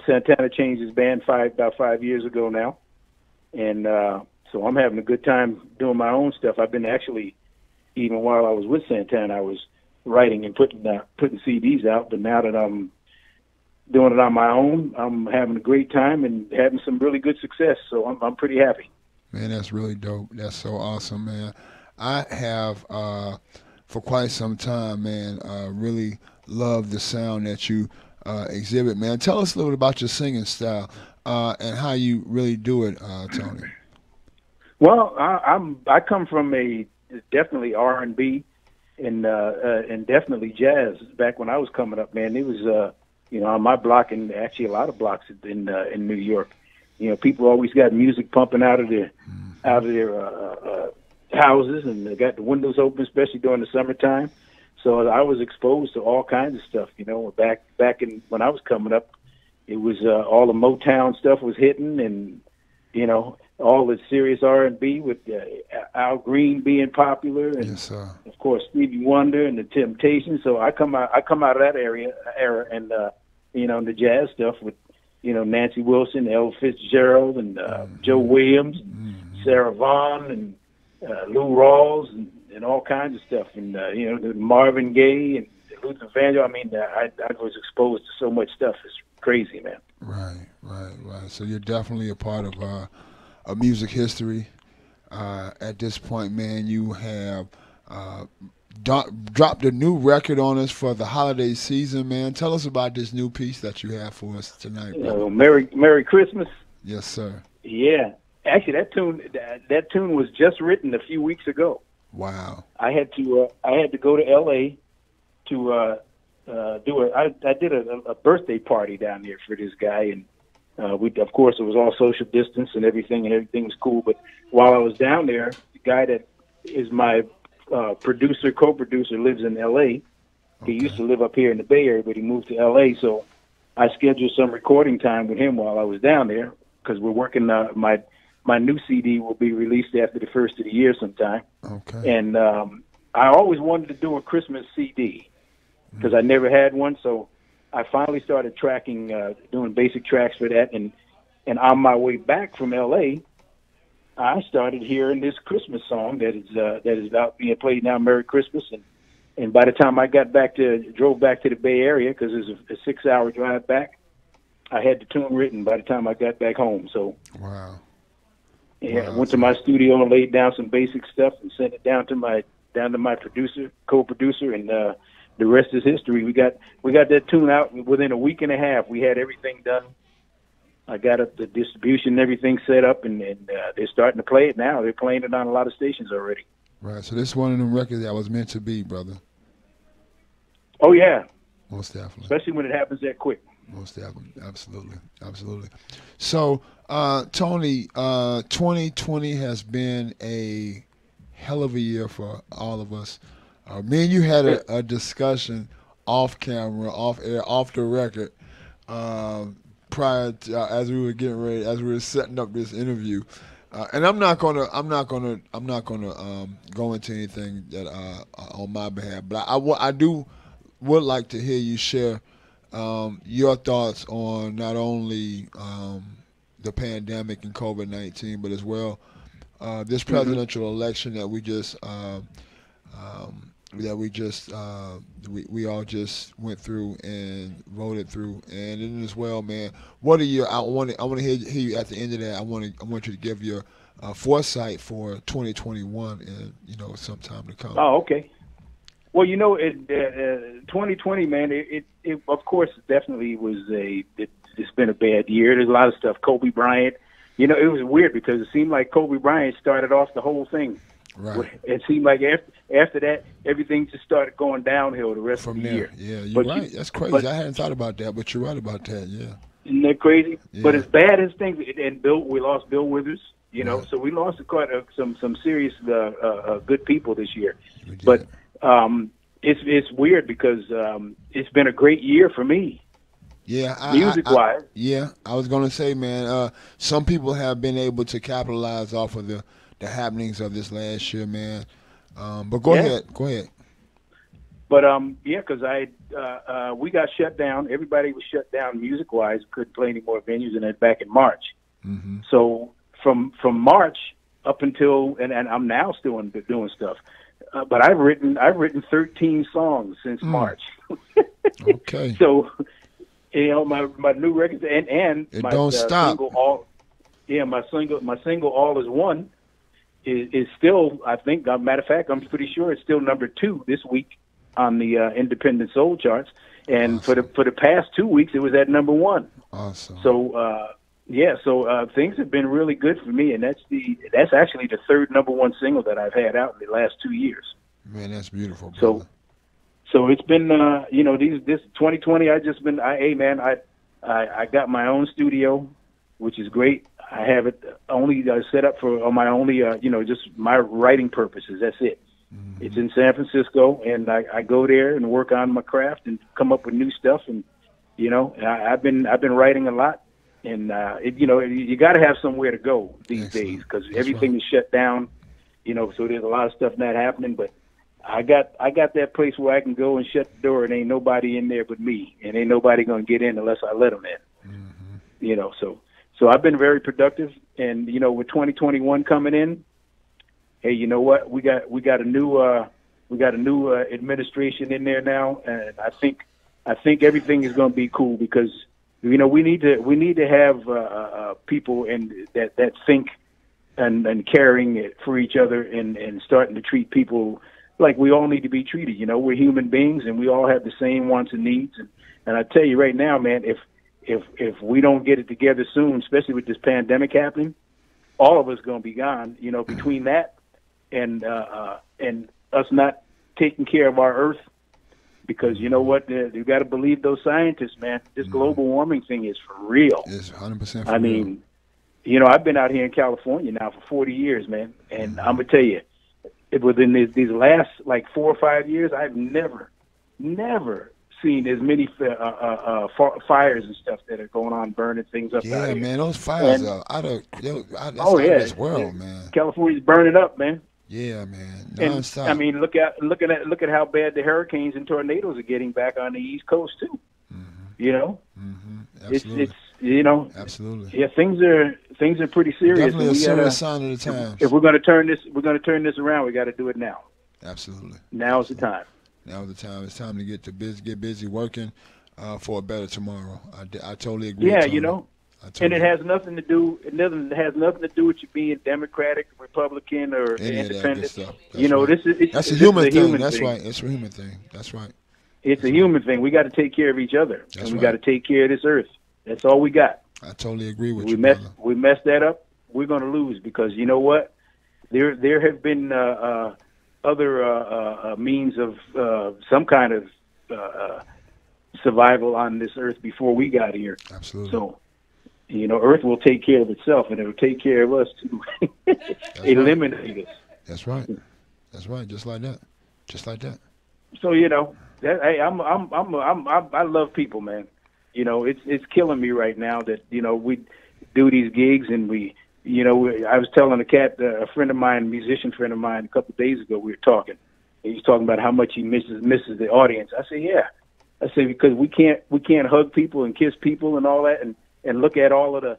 Santana changed his band about 5 years ago now, and so I'm having a good time doing my own stuff. I've been actually, even while I was with Santana, I was writing and putting CDs out. But now that I'm doing it on my own, I'm having a great time and having some really good success. So I'm pretty happy. Man, that's really dope. That's so awesome, man. I have for quite some time, man, really loved the sound that you exhibit, man. Tell us a little bit about your singing style and how you really do it, Tony. Well, I come from a definitely R&B and definitely jazz. Back when I was coming up, man, it was on my block and actually a lot of blocks in New York. People always got music pumping out of their houses, and they got the windows open, especially during the summertime. So I was exposed to all kinds of stuff. Back in when I was coming up, it was all the Motown stuff was hitting, and all the serious R&B with Al Green being popular, and yes, sir. Of course Stevie Wonder and the Temptations. So I come out of that era, and the jazz stuff with Nancy Wilson, Ella Fitzgerald, and Joe Williams, Sarah Vaughan, and Lou Rawls, and all kinds of stuff, and Marvin Gaye and Luther Vandross. I mean, I was exposed to so much stuff. It's crazy, man. Right. So you're definitely a part of music history. At this point, man, you have dropped a new record on us for the holiday season, man. Tell us about this new piece that you have for us tonight, brother. Merry Christmas. Yes, sir. Yeah, actually, that tune was just written a few weeks ago. Wow. I had to go to L.A. to I did a birthday party down there for this guy, and of course it was all social distance and everything was cool. But while I was down there, the guy that is my co-producer lives in L.A. Okay. He used to live up here in the Bay Area, but he moved to L.A. So I scheduled some recording time with him while I was down there, because we're working. My new CD will be released after the first of the year sometime. Okay. And I always wanted to do a Christmas CD because I never had one. So I finally started tracking, doing basic tracks for that. And on my way back from L.A., I started hearing this Christmas song that is about being played now, Merry Christmas. And by the time I drove back to the Bay Area, because it was a 6-hour drive back, I had the tune written by the time I got back home. So wow. Yeah, I went to my studio and laid down some basic stuff and sent it down to my co-producer, and the rest is history. We got that tune out within a week and a half. We had everything done. I got up the distribution and everything set up, and they're starting to play it now. They're playing it on a lot of stations already. Right. So this is one of them records that was meant to be, brother. Oh yeah. Most definitely. Especially when it happens that quick. Most definitely. Absolutely. So, Tony, 2020 has been a hell of a year for all of us. Me and you had a discussion off camera, off air, off the record, prior to, as we were setting up this interview. And I'm not gonna go into anything that on my behalf, but I would like to hear you share your thoughts on not only the pandemic and COVID-19, but as well this presidential election that we all just went through and voted through, and then as well, man. What are your? I want to hear you at the end of that. I want you to give your foresight for 2021 and some time to come. Oh, okay. Well, 2020, man. It of course definitely was it's been a bad year. There's a lot of stuff. Kobe Bryant. It was weird because it seemed like Kobe Bryant started off the whole thing. Right. It seemed like after that, everything just started going downhill the rest of the year. Yeah, you're right. That's crazy. I hadn't thought about that, but you're right about that. Yeah. Isn't that crazy? Yeah. But as bad as things, and we lost Bill Withers. You know, so we lost quite some serious good people this year. But it's weird because it's been a great year for me. Yeah, music-wise. I was gonna say, man. Some people have been able to capitalize off of the happenings of this last year, man. But go ahead. But because we got shut down. Everybody was shut down music-wise. Couldn't play any more venues, and then back in March. Mm-hmm. So from March up until and I'm now still doing stuff. But I've written 13 songs since March. Okay. So. You know, my new record and it my don't stop. My single All Is One is still, I think, matter of fact, I'm pretty sure it's still number 2 this week on the independent soul charts. And awesome. for the past 2 weeks, it was at number 1. Awesome. So things have been really good for me, and that's actually the 3rd number 1 single that I've had out in the last 2 years. Man, that's beautiful, brother. So it's been, this 2020. I got my own studio, which is great. I have it only set up for my only, just my writing purposes. That's it. Mm-hmm. It's in San Francisco, and I go there and work on my craft and come up with new stuff. And I've been writing a lot, and you got to have somewhere to go these days because everything is shut down. So there's a lot of stuff not happening, but. I got that place where I can go and shut the door and ain't nobody in there but me, and ain't nobody gonna get in unless I let them in. Mm-hmm. So I've been very productive, and with 2021 coming in, hey, you know what? We got a new administration in there now, and I think everything is gonna be cool because we need to have people that think and caring for each other and starting to treat people like we all need to be treated. We're human beings and we all have the same wants and needs. And I tell you right now, man, if we don't get it together soon, especially with this pandemic happening, all of us going to be gone. Between that and us not taking care of our earth, because you know what, you got to believe those scientists, man. This global warming thing is for real. It's 100% for real. I mean, I've been out here in California now for 40 years, man, and I'm gonna tell you. Within these last 4 or 5 years, I've never seen as many fires and stuff that are going on, burning things up. Yeah, out here. Man, those fires are out of this world, man. California's burning up, man. Yeah, man, nonstop. And, I mean, look at how bad the hurricanes and tornadoes are getting back on the East Coast too. Mm-hmm. Absolutely. It's absolutely. Yeah, things are pretty serious. Definitely a serious sign of the times. If we're going to turn this around, we got to do it now. Absolutely. Now's the time. Now's the time. It's time to get busy working for a better tomorrow. I totally agree. Yeah, and it has nothing to do. It has nothing to do with you being Democratic, Republican, or any independent. Stuff. That's a human thing. That's right. It's a human thing. That's right. It's a human thing. We got to take care of each other, and we got to take care of this earth. That's all we got. I totally agree with you, brother. We mess that up, we're going to lose because you know what? There have been other means of some kind of survival on this earth before we got here. Absolutely. So, Earth will take care of itself, and it will take care of us too. Eliminate us. That's right. That's right. Just like that. So hey, I love people, man. It's killing me right now that we do these gigs and I was telling a friend of mine, a musician friend of mine, a couple of days ago, we were talking. And he was talking about how much he misses the audience. I said, yeah. I said because we can't hug people and kiss people and all that and look at all the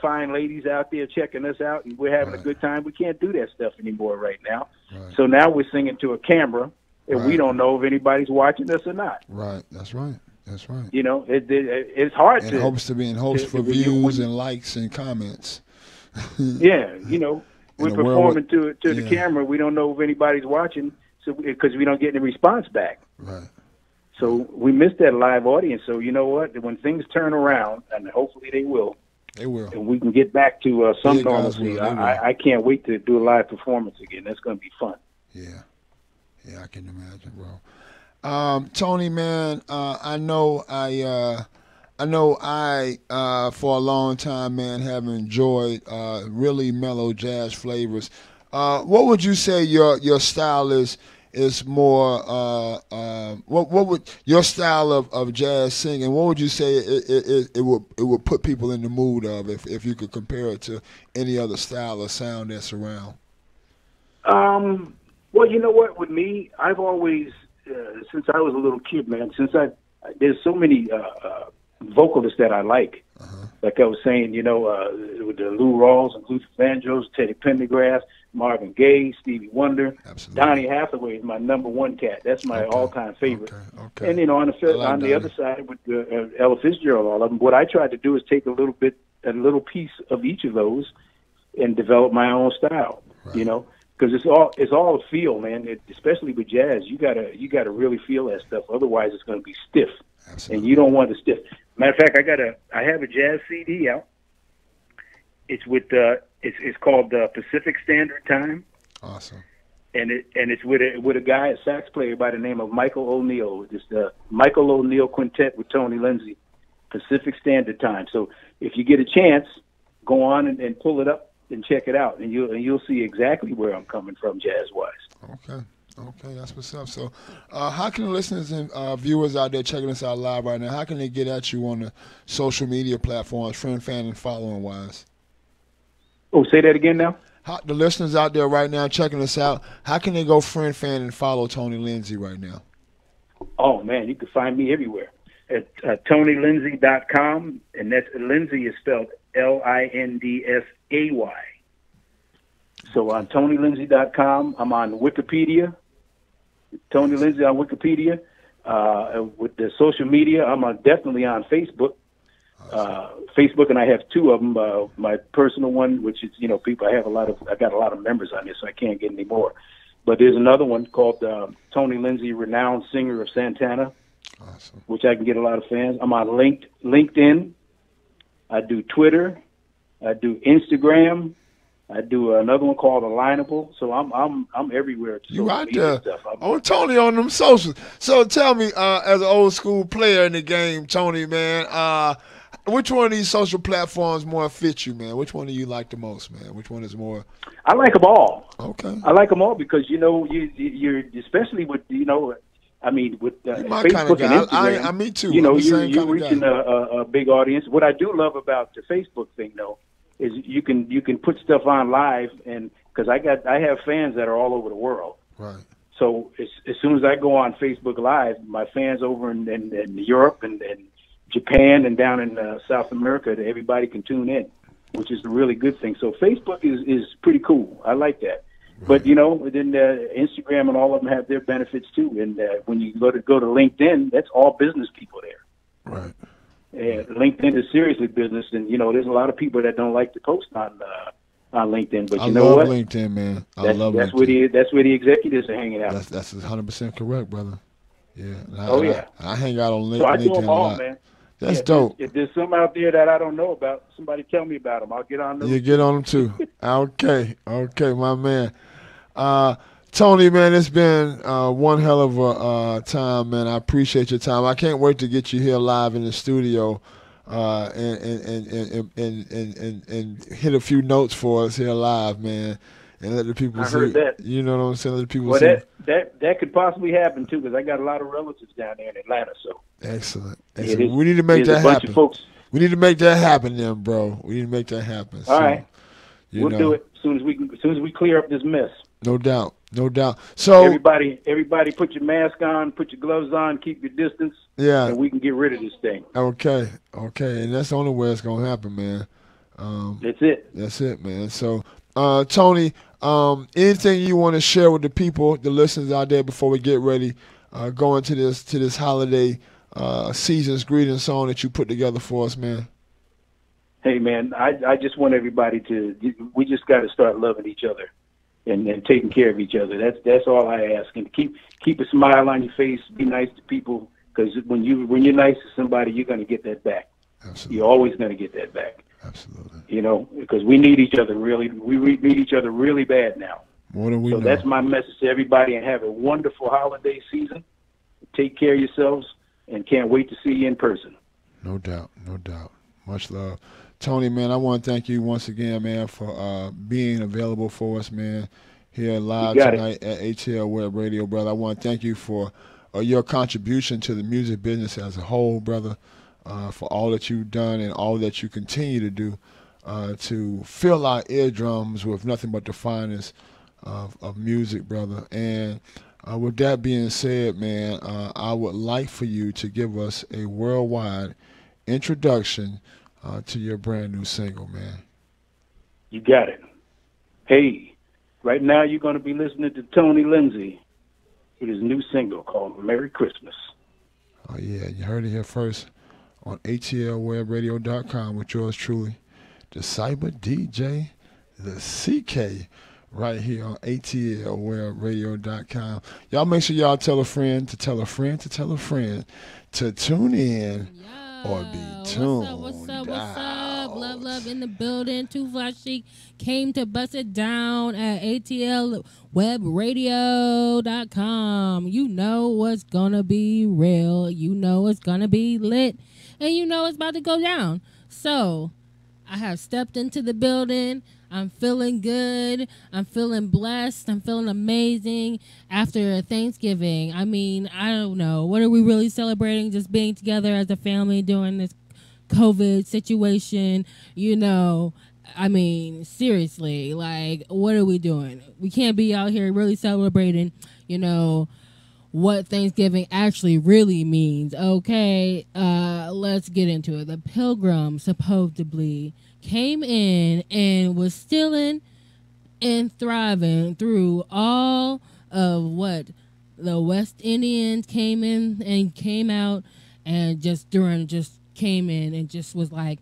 fine ladies out there checking us out and we're having a good time. We can't do that stuff anymore right now. Right. So now we're singing to a camera and we don't know if anybody's watching us or not. Right. That's right. That's right. It's hard in hopes for views and likes and comments. Yeah, we're performing to the camera. We don't know if anybody's watching, so because we don't get any response back. Right. So we miss that live audience. So you know what? When things turn around, and hopefully they will, and we can get back to some normalcy. I can't wait to do a live performance again. That's going to be fun. Yeah, I can imagine, bro. Tony, man, I know I know for a long time, man, have enjoyed really mellow jazz flavors. What would you say your style is more? What would your style of jazz singing? What would you say it would put people in the mood of if you could compare it to any other style or sound that's around? Well, you know what? With me, I've always, since I was a little kid, man. There's so many vocalists that I like. Uh-huh. Like I was saying, with the Lou Rawls and Luther Vandross, Teddy Pendergrass, Marvin Gaye, Stevie Wonder, Absolutely. Donny Hathaway is my number one cat. That's my all-time favorite. Okay. And on the other side with Ella Fitzgerald, all of them. What I tried to do is take a little piece of each of those, and develop my own style. Right. Because it's all a feel, man. Especially with jazz, you gotta really feel that stuff. Otherwise, it's going to be stiff. Absolutely. And you don't want it stiff. Matter of fact, I have a jazz CD out. It's with it's called Pacific Standard Time. Awesome. And it's with a guy, a sax player by the name of Michael O'Neill. It's the Michael O'Neill Quintet with Tony Lindsay, Pacific Standard Time. So if you get a chance, go on and pull it up and check it out, and you'll see exactly where I'm coming from jazz wise. Okay, that's what's up. So, how can the listeners and viewers out there checking us out live right now? How can they get at you on the social media platforms, friend, fan, and following wise? Oh, say that again now. The listeners out there right now checking us out, how can they go friend, fan, and follow Tony Lindsay right now? Oh man, you can find me everywhere at TonyLindsay.com, and that's Lindsay is spelled Lindsay. So on TonyLindsay.com, I'm on Wikipedia. Tony Lindsay on Wikipedia. With the social media, I'm definitely on Facebook. Facebook, and I have two of them. My personal one, which is people. I got a lot of members on this, so I can't get any more. But there's another one called Tony Lindsay, Renowned Singer of Santana, awesome, which I can get a lot of fans. I'm on LinkedIn. I do Twitter. I do Instagram. I do another one called Alignable. So I'm everywhere. You out there? Tony on them socials. So tell me, as an old school player in the game, Tony, man, which one of these social platforms more fit you, man? Which one do you like the most, man? Which one is more? I like them all. Okay. I like them all because you're especially with I mean with Facebook and Instagram. Me too. You're reaching a big audience. What I do love about the Facebook thing though is you can put stuff on live, and because I have fans that are all over the world. Right. So as soon as I go on Facebook Live, my fans over in Europe and Japan and down in South America, everybody can tune in, which is a really good thing. So Facebook is pretty cool. I like that. Right. But then Instagram and all of them have their benefits too. And when you go to LinkedIn, that's all business people there. Right. LinkedIn is seriously business, and there's a lot of people that don't like to post on LinkedIn. But I love what? LinkedIn, man. That's LinkedIn. That's where the executives are hanging out. That's 100% correct, brother. Yeah. I hang out on LinkedIn. So I do them all, a lot. man. That's dope. If there's some out there that I don't know about, somebody tell me about them. I'll get on them. You get on them too. Okay, my man. Tony, man, it's been one hell of a time, man. I appreciate your time. I can't wait to get you here live in the studio and hit a few notes for us here live, man, and let the people see. I heard that. You know what I'm saying? Let the people see. That could possibly happen too, because I got a lot of relatives down there in Atlanta. So excellent. We need to make that happen. Folks. We need to make that happen, then, bro. We need to make that happen. All right, we'll do it as soon as we clear up this mess. No doubt. So everybody, put your mask on, put your gloves on, keep your distance. Yeah, and we can get rid of this thing. Okay, and that's the only way it's gonna happen, man. That's it. That's it, man. So, Tony, anything you want to share with the people, the listeners out there, before we get ready, going to this holiday season's greeting song that you put together for us, man? Hey, man, I just want everybody we just got to start loving each other. And taking care of each other. That's all I ask. And keep a smile on your face. Be nice to people, because when you're nice to somebody, you're going to get that back. Absolutely. You're always going to get that back. Absolutely. Because we need each other really. We need each other really bad now. More than we know. So that's my message to everybody. And have a wonderful holiday season. Take care of yourselves, and can't wait to see you in person. No doubt. No doubt. Much love. Tony, man, I want to thank you once again, man, for being available for us, man, here live tonight at ATL Web Radio, brother. I want to thank you for your contribution to the music business as a whole, brother, for all that you've done and all that you continue to do to fill our eardrums with nothing but the finest of music, brother. And with that being said, man, I would like for you to give us a worldwide introduction to your brand new single, man. You got it. Hey, right now you're going to be listening to Tony Lindsay with his new single called Merry Christmas. Oh, yeah, you heard it here first on atlwebradio.com with yours truly, the Cyber DJ, the CK, right here on atlwebradio.com. Y'all make sure y'all tell a friend to tell a friend to tell a friend to tune in. Or be tuned. What's up? Love in the building. Too Flashy came to bust it down at atlwebradio.com. You know what's gonna be real. You know it's gonna be lit. And you know it's about to go down. So, I have stepped into the building. I'm feeling good. I'm feeling blessed. I'm feeling amazing after Thanksgiving. I mean, I don't know. What are we really celebrating? Just being together as a family during this COVID situation. You know, I mean, seriously, like, what are we doing? We can't be out here really celebrating, you know, what Thanksgiving actually really means. Okay, let's get into it. The Pilgrim supposedly came in and was stealing and thriving through all of what the West Indians came in and came out and just came in and just was like,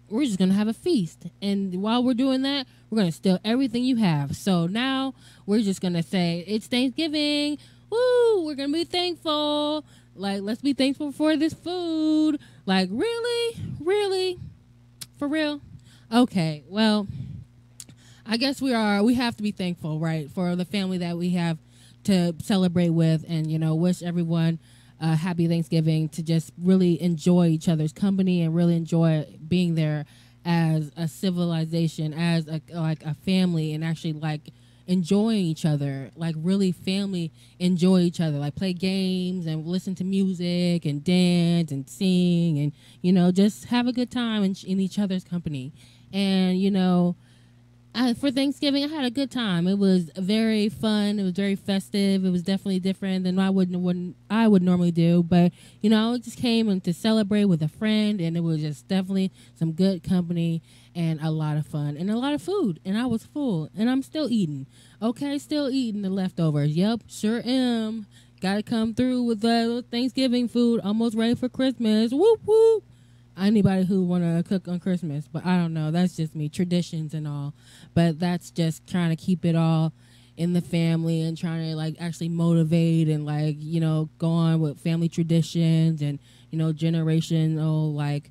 we're just going to have a feast. And while we're doing that, we're going to steal everything you have. So now we're just going to say, it's Thanksgiving. Woo, we're going to be thankful. Like, let's be thankful for this food. Like, really? Really? For real? Okay, well, I guess we have to be thankful, right, for the family that we have to celebrate with and, you know, wish everyone a happy Thanksgiving, to just really enjoy each other's company and really enjoy being there as a civilization, as a family, and actually, like, enjoying each other, like really family enjoy each other, like play games and listen to music and dance and sing and, you know, just have a good time in each other's company. And, you know, for Thanksgiving, I had a good time. It was very fun. It was very festive. It was definitely different than I would normally do. But, you know, I just came in to celebrate with a friend, and it was just definitely some good company and a lot of fun and a lot of food. And I was full, and I'm still eating. Okay, still eating the leftovers. Yep, sure am. Got to come through with the Thanksgiving food, almost ready for Christmas. Whoop, whoop. Anybody who want to cook on Christmas, but I don't know. That's just me, traditions and all. But that's just trying to keep it all in the family and trying to, like, actually motivate and, like, you know, go on with family traditions and, you know, generational, like,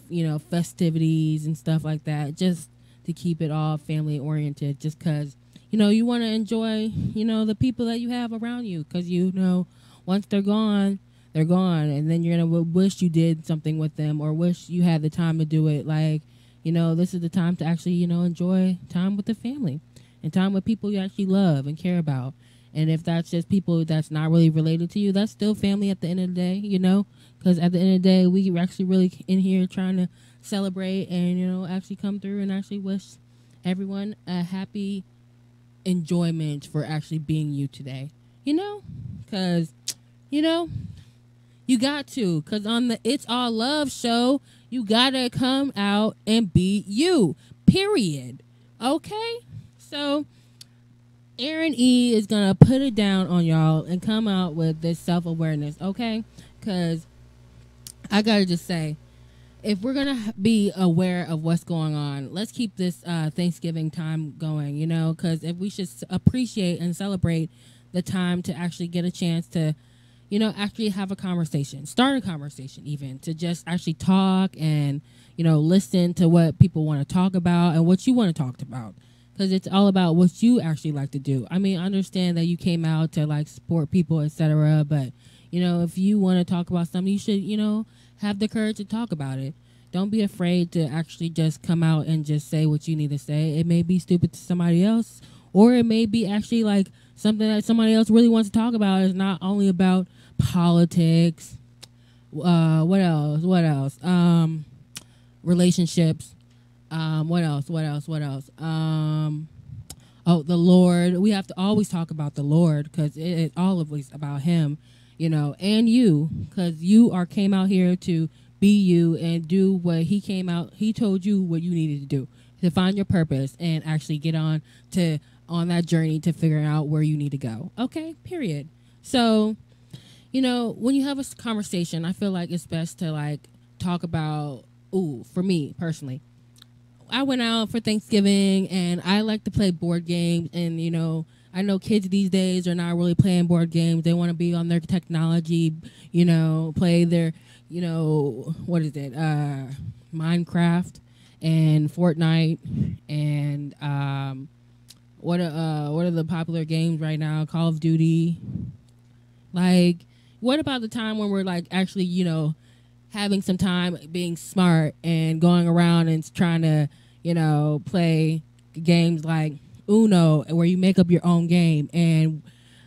you know, festivities and stuff like that, just to keep it all family oriented, just because, you know, you want to enjoy, you know, the people that you have around you, because, you know, once they're gone, and then you're going to wish you did something with them or wish you had the time to do it. Like, you know, this is the time to actually, you know, enjoy time with the family and time with people you actually love and care about. And if that's just people that's not really related to you, that's still family at the end of the day, you know, because at the end of the day, we actually really in here trying to celebrate and, you know, actually come through and actually wish everyone a happy enjoyment for actually being you today, you know, because, you know, you got to, because on the It's All Love show, you got to come out and be you, period. Okay? So, Aaron E. is going to put it down on y'all and come out with this self-awareness, okay? Because I got to just say, if we're going to be aware of what's going on, let's keep this Thanksgiving time going, you know, because if we should appreciate and celebrate the time to actually get a chance to, you know, actually have a conversation, start a conversation even, to just actually talk and, you know, listen to what people want to talk about and what you want to talk about. Because it's all about what you actually like to do. I mean, I understand that you came out to, like, support people, etc., but, if you want to talk about something, you should, have the courage to talk about it. Don't be afraid to actually just come out and just say what you need to say. It may be stupid to somebody else, or it may be actually like something that somebody else really wants to talk about. It's not only about politics. What else? Relationships. What else? Oh, the Lord. We have to always talk about the Lord, because it's always about Him, and you, because you came out here to be you and do what He told you what you needed to do to find your purpose and actually get on that journey to figure out where you need to go. Okay, period. So, when you have a conversation, I feel like it's best to like talk about, for me personally, I went out for Thanksgiving and I like to play board games, and I know kids these days are not really playing board games. They want to be on their technology, play their, what is it, Minecraft and Fortnite and what are the popular games right now? Call of Duty. Like, what about the time when we're like actually, having some time being smart and going around and trying to, play games like Uno, where you make up your own game, and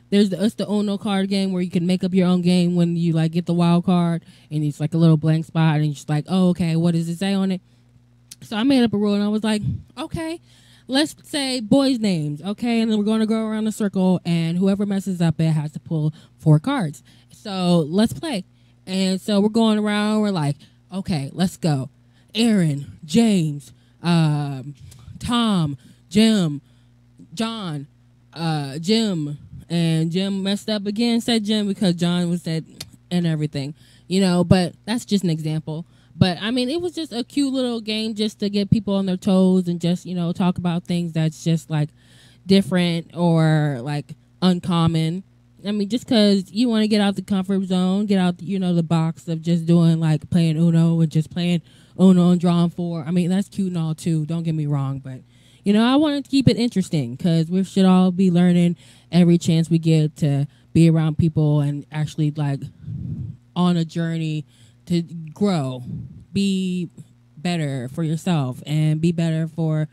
there's the Uno card game where you can make up your own game when you like get the wild card, and it's like a little blank spot, and you're just like, oh, okay, what does it say on it? So I made up a rule, and I was like, okay, let's say boys' names, okay, and then we're going to go around the circle, and whoever messes up it has to pull 4 cards. So let's play. And so we're going around, we're like, okay, let's go. Aaron, James, Tom, Jim, John, Jim, and Jim messed up again, said Jim because John was said and everything, but that's just an example. But I mean, it was just a cute little game just to get people on their toes and just, talk about things that's just like different or like uncommon. I mean, just because you want to get out the comfort zone, get out, the box of just doing like playing Uno and just playing Uno and drawing 4. I mean, that's cute and all too. Don't get me wrong, but I wanted to keep it interesting because we should all be learning every chance we get to be around people and actually like on a journey to grow, be better for yourself and be better for,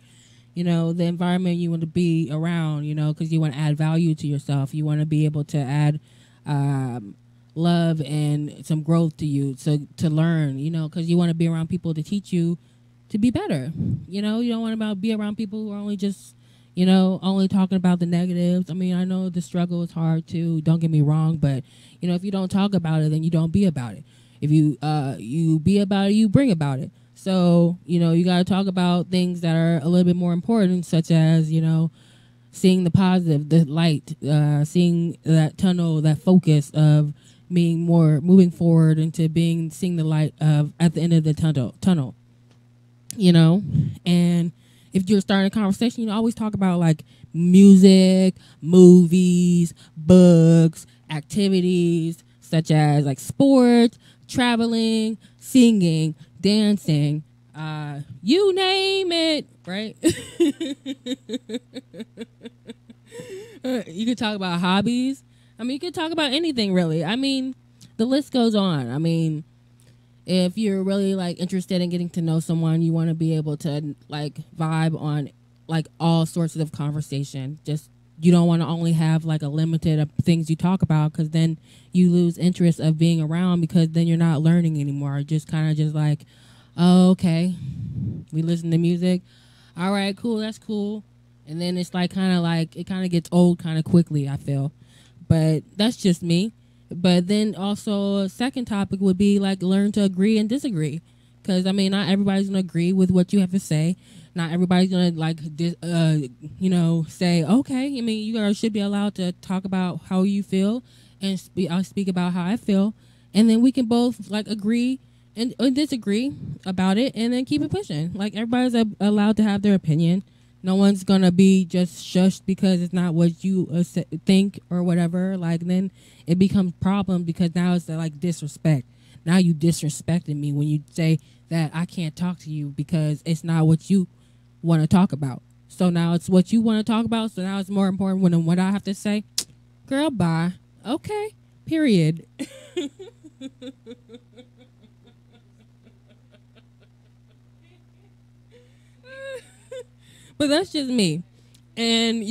the environment you want to be around, because you want to add value to yourself. You want to be able to add love and some growth to you, to learn, because you want to be around people to teach you to be better. You don't want to be around people who are only just, only talking about the negatives. I mean, I know the struggle is hard too. Don't get me wrong, but, if you don't talk about it, then you don't be about it. If you be about it, you bring about it. So, you got to talk about things that are a little bit more important, such as, seeing the positive, the light, seeing that tunnel, that focus of being more moving forward into seeing the light of at the end of the tunnel. And if you're starting a conversation, always talk about like music, movies, books, activities, such as like sports, traveling, singing, dancing, you name it, right? You could talk about hobbies. I mean, you could talk about anything, really. I mean, the list goes on. I mean, if you're really like interested in getting to know someone, you want to be able to like vibe on like all sorts of conversation. Just you don't want to only have like a limited of things you talk about, because then you lose interest of being around, because then you're not learning anymore. Just kind of just like, oh, okay, we listen to music. All right, cool, that's cool. And then it's like it kind of gets old kind of quickly, I feel. But that's just me. But then also a second topic would be like learn to agree and disagree. Because, I mean, not everybody's going to agree with what you have to say. Not everybody's going to, like, say, okay. I mean, you guys should be allowed to talk about how you feel, and I'll speak about how I feel. And then we can both, like, agree and disagree about it, and then keep it pushing. Like, everybody's allowed to have their opinion. No one's going to be just shushed because it's not what you think or whatever. Like, then it becomes a problem, because now it's, like, disrespect. Now you disrespecting me when you say that I can't talk to you because it's not what you want to talk about. So now it's what you want to talk about. So now it's more important than what I have to say. Girl, bye. Okay. Period. But that's just me. And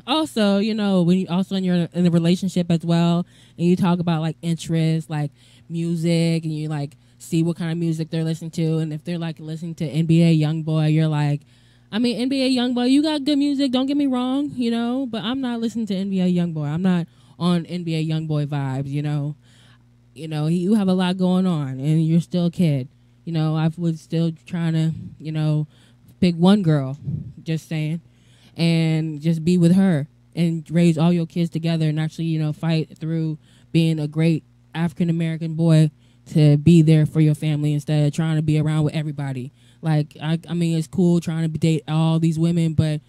also, when you also you're in a relationship as well, and you talk about like interests, like music, and you like see what kind of music they're listening to, and if they're like listening to NBA YoungBoy, you're like, I mean, NBA YoungBoy, you got good music. Don't get me wrong, but I'm not listening to NBA YoungBoy. I'm not on NBA YoungBoy vibes. You have a lot going on, and you're still a kid. I was still trying to, pick one girl. Just saying. And just be with her and raise all your kids together and actually, fight through being a great African American boy to be there for your family instead of trying to be around with everybody. Like, I mean, it's cool trying to date all these women, but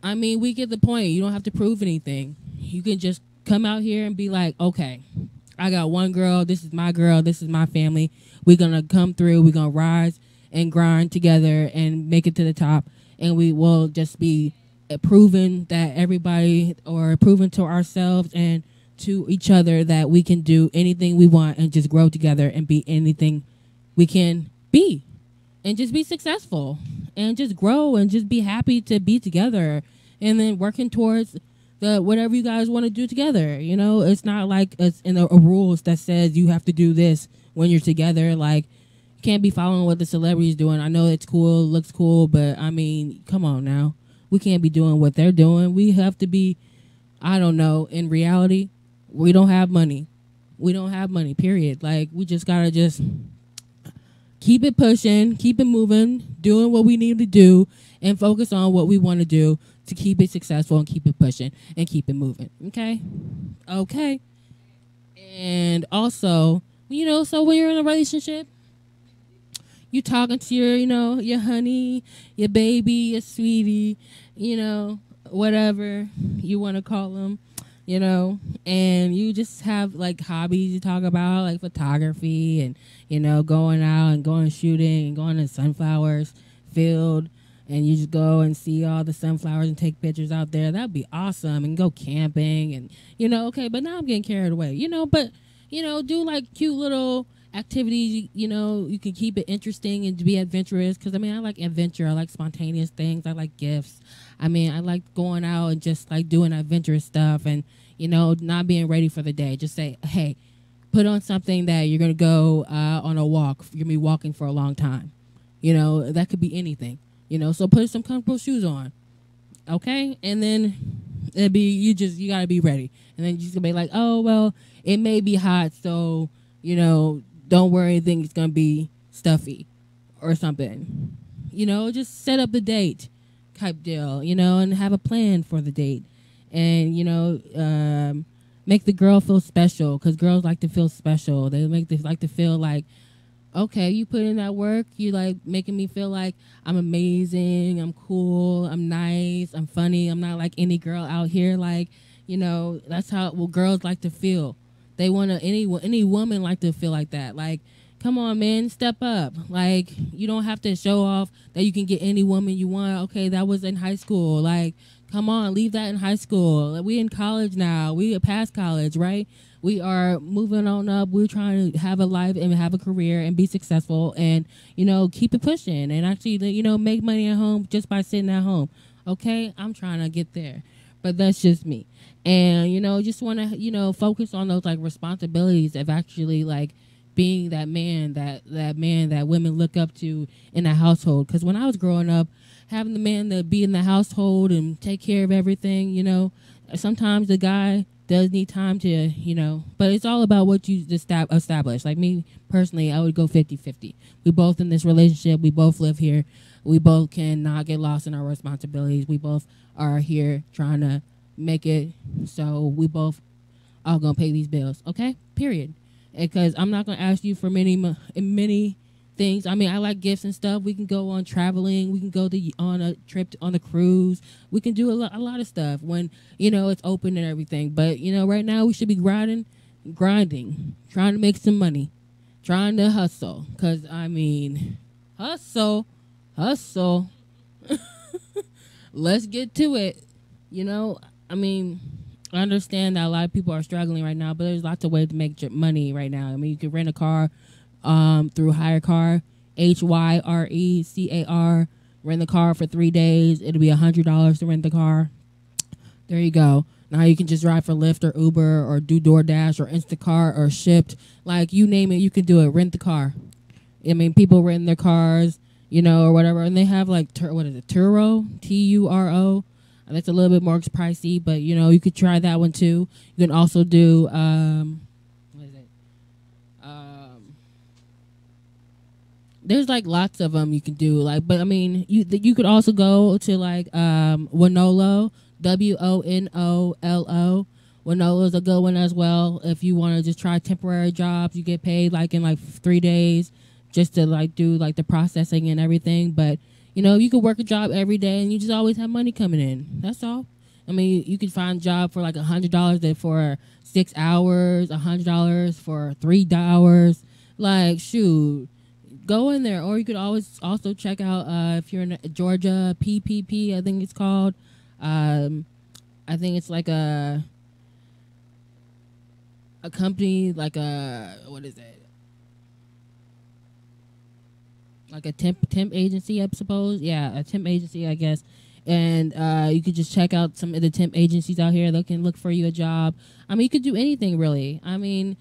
I mean, we get the point. You don't have to prove anything. You can just come out here and be like, okay, I got one girl. This is my family. We're going to come through. We're going to rise and grind together and make it to the top. And we will just be proven that everybody, or proven to ourselves and to each other, that we can do anything we want and just grow together and be anything we can be and just be successful and just grow and just be happy to be together and then working towards the whatever you guys want to do together. It's not like it's in a rules that says you have to do this when you're together. Like, you can't be following what the celebrities doing. I know it's cool, looks cool, but I mean, come on now. We can't be doing what they're doing. We have to be, I don't know, in reality, we don't have money. We don't have money, period. Like, we just got to just keep it pushing, keep it moving, doing what we need to do, and focus on what we want to do to keep it successful and keep it pushing and keep it moving. Okay? Okay. And also, so when you're in a relationship, you talking to your honey, your baby, your sweetie, whatever you want to call them, and you just have like hobbies you talk about, like photography and, going out and going shooting and going to sunflowers field, and you just go and see all the sunflowers and take pictures out there. That'd be awesome. And go camping and, okay, but now I'm getting carried away, but, do like cute little activities, you can keep it interesting and be adventurous, because I mean, I like adventure. I like spontaneous things. I like gifts. I mean, I like going out and just like doing adventurous stuff and, not being ready for the day. Just say, hey, put on something that you're going to go on a walk. You're going to be walking for a long time. That could be anything, so put some comfortable shoes on. Okay. And then you got to be ready. And then you just going to be like, oh, well, it may be hot. So, don't worry, anything's going to be stuffy or something. Just set up the date type deal, and have a plan for the date. And, make the girl feel special, because girls like to feel special. They like to feel like, okay, you put in that work. You like making me feel like I'm amazing, I'm cool, I'm nice, I'm funny. I'm not like any girl out here. Like, that's how girls like to feel. They want to, any woman like to feel like that. Like, come on, man, step up. Like, you don't have to show off that you can get any woman you want. Okay, that was in high school. Like, come on, leave that in high school. We in college now. We are past college, right? We are moving on up. We're trying to have a life and have a career and be successful and, keep it pushing and actually, make money at home just by sitting at home. Okay, I'm trying to get there. But that's just me. And, just want to, focus on those, like, responsibilities of actually, like, being that man that women look up to in a household. Because when I was growing up, having the man that be in the household and take care of everything, sometimes the guy does need time to, but it's all about what you establish. Like me, personally, I would go 50-50. We both in this relationship. We both live here. We both cannot get lost in our responsibilities. We both are here trying to make it, so we both are gonna pay these bills. Okay, period. Because I'm not gonna ask you for many things. I mean, I like gifts and stuff. We can go on traveling. We can go on a trip on a cruise. We can do a lot of stuff when it's open and everything. But right now we should be grinding, trying to make some money, trying to hustle. Cause I mean, hustle. Let's get to it. I mean, I understand that a lot of people are struggling right now, but there's lots of ways to make money right now. I mean, you can rent a car through Hire Car, HYRECAR. Rent the car for 3 days. It'll be $100 to rent the car. There you go. Now you can just drive for Lyft or Uber or do DoorDash or Instacart or Shipt. Like, you name it, you can do it. Rent the car. I mean, people rent their cars, you know, or whatever. And they have, like, what is it, Turo? Turo. And it's a little bit more pricey, but, you know, you could try that one, too. You can also do, what is it? There's, like, lots of them you can do. Like, but, I mean, you could also go to, like, Wonolo. WONOLO. Winolo's a good one as well. If you want to just try temporary jobs, you get paid like in like 3 days just to like do like the processing and everything. But you know, you could work a job every day and you just always have money coming in. That's all. I mean, you could find a job for like $100 for 6 hours, $100 for 3 hours. Like, shoot, go in there. Or you could always also check out if you're in Georgia, PPP, I think it's called. I think it's like a company, like a, what is it? Like a temp agency, I suppose. Yeah, a temp agency, I guess. And you could just check out some of the temp agencies out here. They can look for you a job. I mean, you could do anything, really. I mean,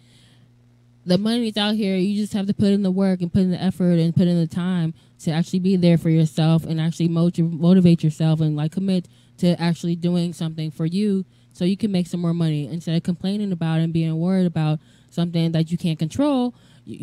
the money's out here. You just have to put in the work and put in the effort and put in the time to actually be there for yourself and actually motivate yourself and, like, commit to actually doing something for you so you can make some more money instead of complaining about it and being worried about something that you can't control.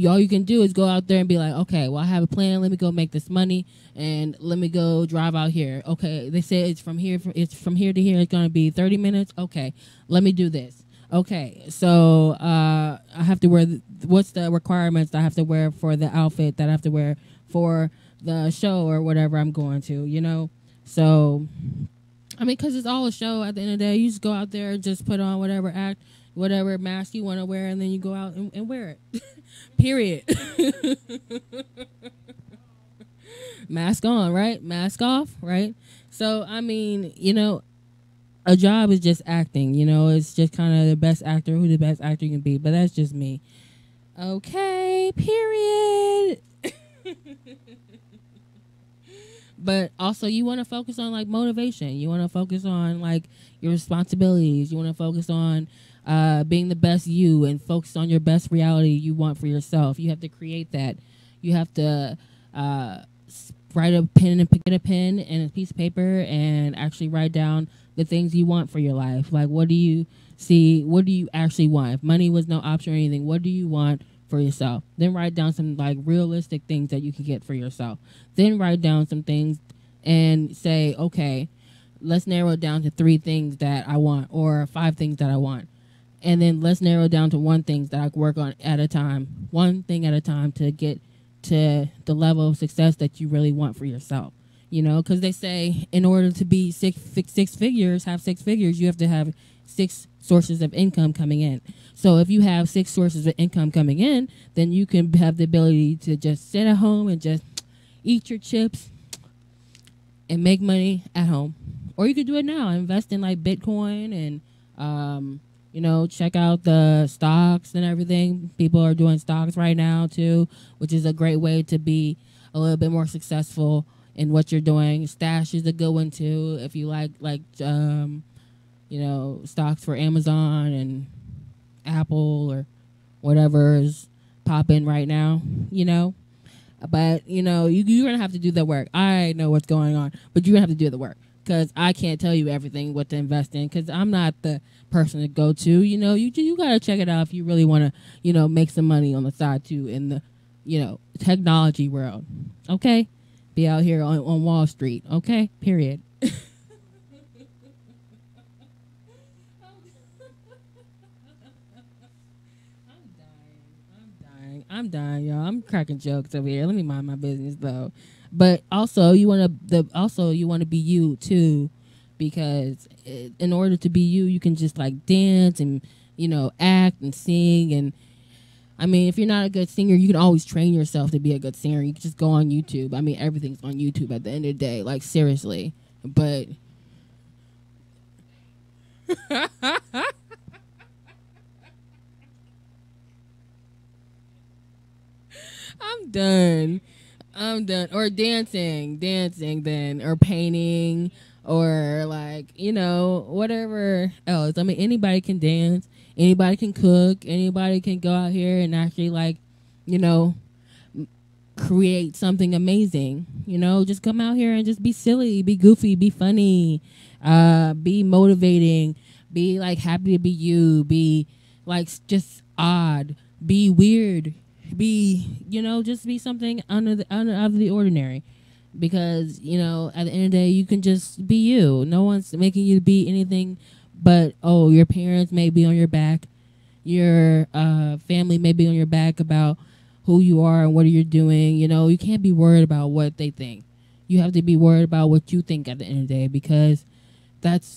All you can do is go out there and be like, okay, well, I have a plan. Let me go make this money and let me go drive out here. Okay, they say it's from here to here. It's going to be 30 minutes. Okay, let me do this. Okay, so I have to wear, what's the requirements that I have to wear for the outfit that I have to wear for the show or whatever I'm going to, you know? So, I mean, because it's all a show at the end of the day. You just go out there and just put on whatever mask you want to wear, and then you go out and wear it. Period. Mask on, right? Mask off, right? So, I mean, you know, a job is just acting. You know, it's just kind of the best actor, who the best actor you can be. But that's just me. Okay, period. But also, you want to focus on, like, motivation. You want to focus on, like, your responsibilities. You want to focus on being the best you and focus on your best reality you want for yourself. You have to create that. You have to write a pen and pick a pen and a piece of paper and actually write down the things you want for your life. Like, what do you see? What do you actually want? If money was no option or anything, what do you want for yourself? Then write down some, like, realistic things that you can get for yourself. Then write down some things and say, okay, let's narrow it down to 3 things that I want or 5 things that I want. And then let's narrow it down to 1 thing that I can work on at a time. 1 thing at a time to get to the level of success that you really want for yourself. You know, because they say in order to be six figures, you have to have 6 sources of income coming in. So if you have 6 sources of income coming in, then you can have the ability to just sit at home and just eat your chips and make money at home. Or you could do it now, invest in, like, Bitcoin and, you know, check out the stocks and everything. People are doing stocks right now, too, which is a great way to be a little bit more successful in what you're doing. Stash is a good one, too, if you like you know, stocks for Amazon and Apple or whatever is popping right now, you know. But, you know, you're going to have to do the work. I know what's going on, but you're going to have to do the work because I can't tell you everything what to invest in because I'm not the person to go to. You know, you got to check it out if you really want to, you know, make some money on the side, too, in the, you know, technology world. Okay? Be out here on Wall Street. Okay? Period. I'm dying, y'all. I'm cracking jokes over here. Let me mind my business though. But also, you want to be you too, because in order to be you, you can just, like, dance and, you know, act and sing. And I mean, if you're not a good singer, you can always train yourself to be a good singer. You can just go on YouTube. I mean, everything's on YouTube at the end of the day. Like, seriously. But I'm done. I'm done. Or dancing then, or painting, or like, whatever else. I mean, anybody can dance, anybody can cook, anybody can go out here and actually like, create something amazing. Just come out here and just be silly, be goofy, be funny, be motivating, be like happy to be you, be like just odd, be weird, be just be something out of the ordinary, because at the end of the day you can just be you. No one's making you be anything but, oh, your parents may be on your back, your family may be on your back about who you are and what you're doing. You can't be worried about what they think. You have to be worried about what you think at the end of the day, because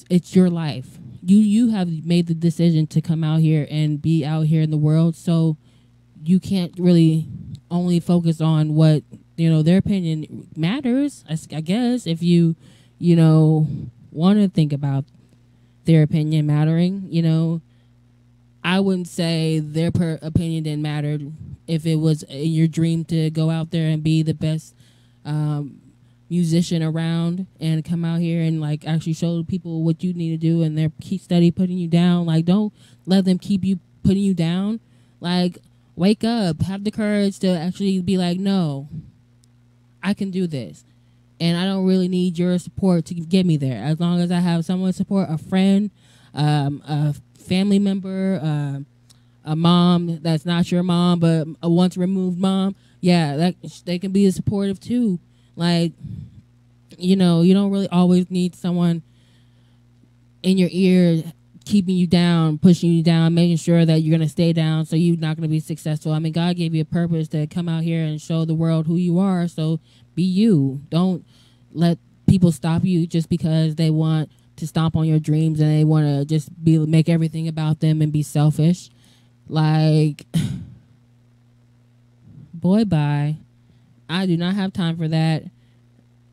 it's your life. You have made the decision to come out here and be out here in the world, so you can't really only focus on what, their opinion matters, I guess, if you want to think about their opinion mattering. I wouldn't say their opinion didn't matter if it was your dream to go out there and be the best musician around and come out here and like actually show people what you need to do, and they're keep steady putting you down. Like, don't let them keep you putting you down. Like, wake up, have the courage to actually be like, no, I can do this, and I don't really need your support to get me there. As long as I have someone to support, a friend, a family member, a mom that's not your mom but a once removed mom, that they can be supportive too. Like, you don't really always need someone in your ear keeping you down, pushing you down, making sure that you're going to stay down so you're not going to be successful. I mean, God gave you a purpose to come out here and show the world who you are, so be you. Don't let people stop you just because they want to stomp on your dreams and they want to just make everything about them and be selfish. Like, boy, bye. I do not have time for that.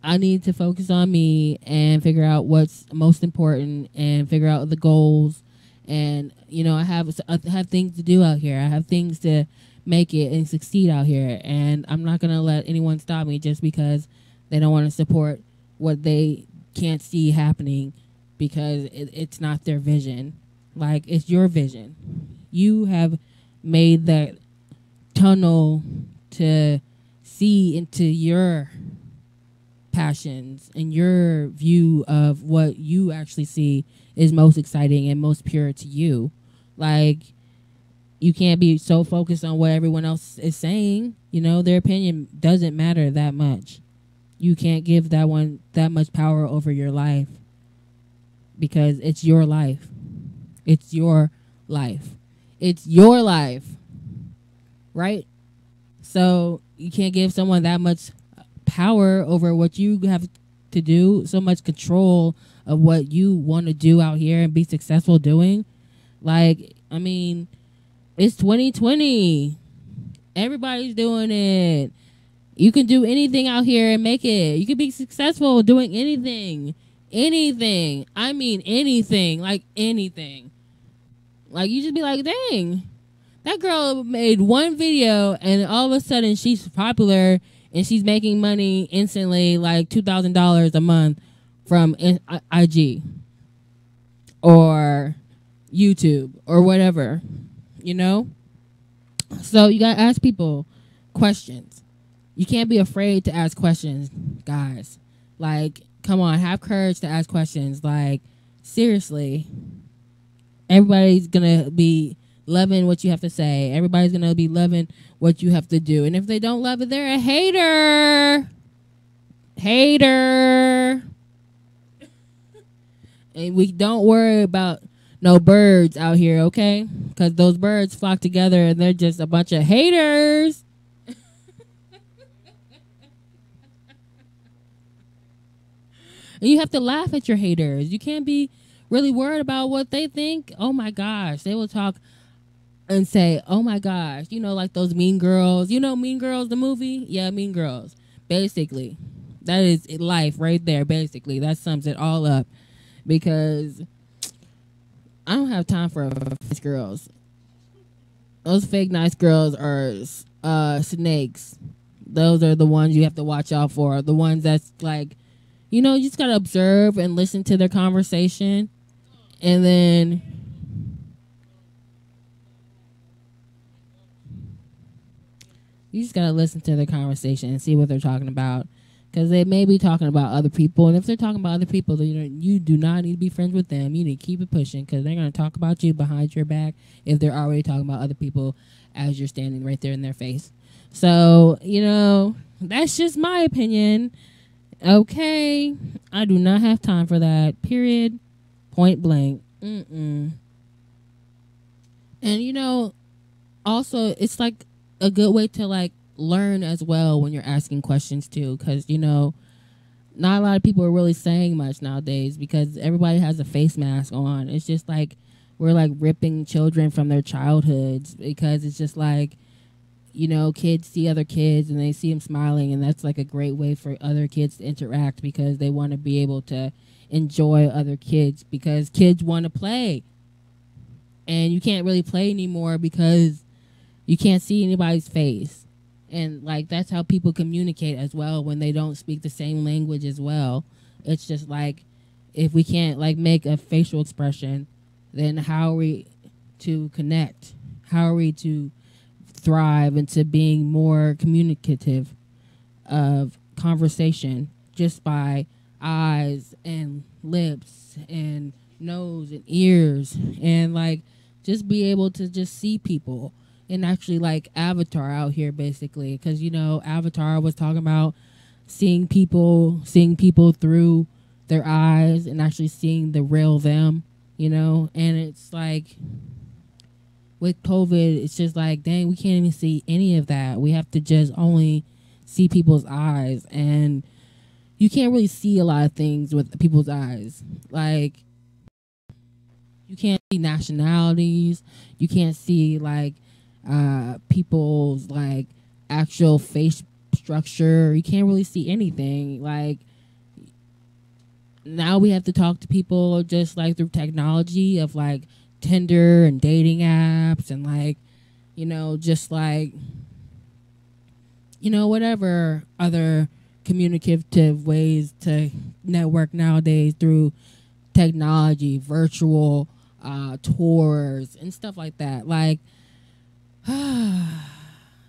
I need to focus on me and figure out what's most important and figure out the goals. And, I have things to do out here. I have things to make it and succeed out here. And I'm not going to let anyone stop me just because they don't want to support what they can't see happening, because it's not their vision. Like, it's your vision. You have made that tunnel to see into your passions, and your view of what you actually see is most exciting and most pure to you. Like, you can't be so focused on what everyone else is saying. Their opinion doesn't matter that much. You can't give that one that much power over your life, because it's your life. It's your life. It's your life. Right? So you can't give someone that much power over what you have to do, so much control of what you want to do out here and be successful doing. Like, I mean, it's 2020. Everybody's doing it. You can do anything out here and make it. You can be successful doing anything. Anything. I mean anything. Like, anything. Like, you just be like, dang, that girl made one video and all of a sudden she's popular and she's making money instantly, like $2,000 a month from IG or YouTube or whatever, So you got to ask people questions. You can't be afraid to ask questions, guys. Like, come on, have courage to ask questions. Like, seriously, everybody's going to be loving what you have to say. Everybody's going to be loving what you have to do. And if they don't love it, they're a hater. Hater. And we don't worry about no birds out here, okay? Because those birds flock together and they're just a bunch of haters. And you have to laugh at your haters. You can't be really worried about what they think. Oh my gosh. They will talk and say, oh my gosh, like those Mean Girls. Mean Girls, the movie? Yeah, Mean Girls. Basically, that is life right there, basically. That sums it all up. Because I don't have time for nice girls. Those fake nice girls are snakes. Those are the ones you have to watch out for. The ones that's like, you just gotta observe and listen to their conversation, and then you just gotta listen to their conversation and see what they're talking about, because they may be talking about other people, and if they're talking about other people, then you do not need to be friends with them. You need to keep it pushing, because they're gonna talk about you behind your back if they're already talking about other people as you're standing right there in their face. So that's just my opinion. Okay, I do not have time for that. Period. Point blank. And also it's like a good way to like learn as well when you're asking questions too, because not a lot of people are really saying much nowadays because everybody has a face mask on. It's just like we're like ripping children from their childhoods, because it's just like kids see other kids and they see them smiling, and that's like a great way for other kids to interact, because they want to be able to enjoy other kids, because kids want to play. And you can't really play anymore because you can't see anybody's face. And like that's how people communicate as well when they don't speak the same language as well. It's just like, if we can't like make a facial expression, then how are we to connect? How are we to thrive into being more communicative of conversation just by eyes and lips and nose and ears, and like just be able to just see people, and actually like Avatar out here basically, because Avatar was talking about seeing people through their eyes and actually seeing the real them, and it's like with COVID, it's just like, dang, we can't even see any of that. We have to just only see people's eyes, and you can't really see a lot of things with people's eyes. Like, you can't see nationalities. You can't see like people's like actual face structure. You can't really see anything. Like, now we have to talk to people just like through technology of like Tinder and dating apps, and like just like whatever other communicative ways to network nowadays through technology, virtual tours and stuff like that. Like,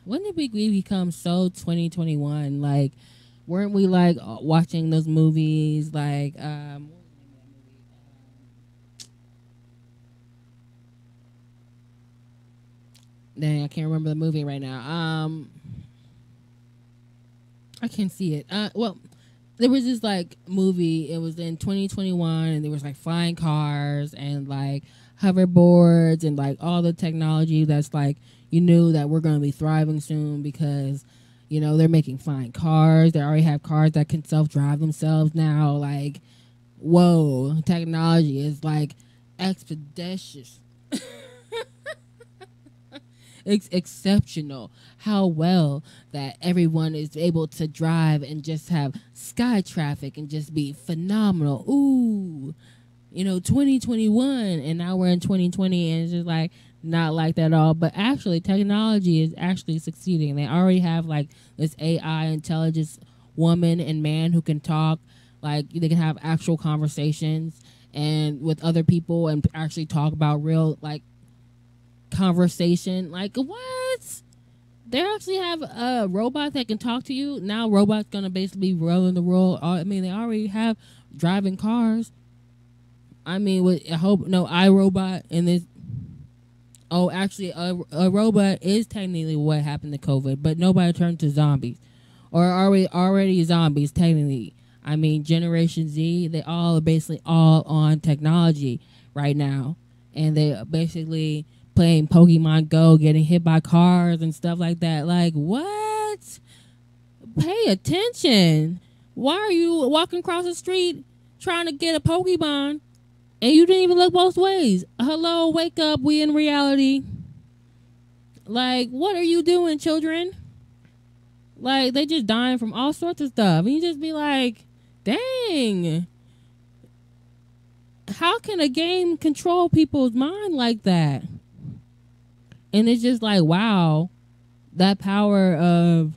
when did we become so 2021? Like, weren't we like watching those movies like dang, I can't remember the movie right now. I can't see it. Well, there was this like movie. It was in 2021, and there was like flying cars and like hoverboards and like all the technology that's like, you knew that we're going to be thriving soon, because they're making flying cars. They already have cars that can self-drive themselves now. Like, whoa, technology is like expeditious. It's exceptional how well that everyone is able to drive and just have sky traffic and just be phenomenal. Ooh, 2021, and now we're in 2020, and it's just like not like that at all. But actually, technology is actually succeeding. They already have like this AI intelligence woman and man who can talk. Like, they can have actual conversations and with other people and actually talk about real like conversation. Like, what? They actually have a robot that can talk to you. Now robots gonna basically be rolling the world. I mean, they already have driving cars. I mean, I hope no iRobot in this. Oh, actually, a robot is technically what happened to COVID, but nobody turned to zombies, or are we already zombies technically? I mean, Generation Z, they all are basically all on technology right now, and they basically playing Pokemon Go, getting hit by cars and stuff like that. Like, what? Pay attention. Why are you walking across the street trying to get a Pokemon and you didn't even look both ways? Hello, wake up. We in reality. Like, what are you doing, children? Like, they just dying from all sorts of stuff. And you just be like, dang. how can a game control people's mind like that? And it's just like, wow, that power of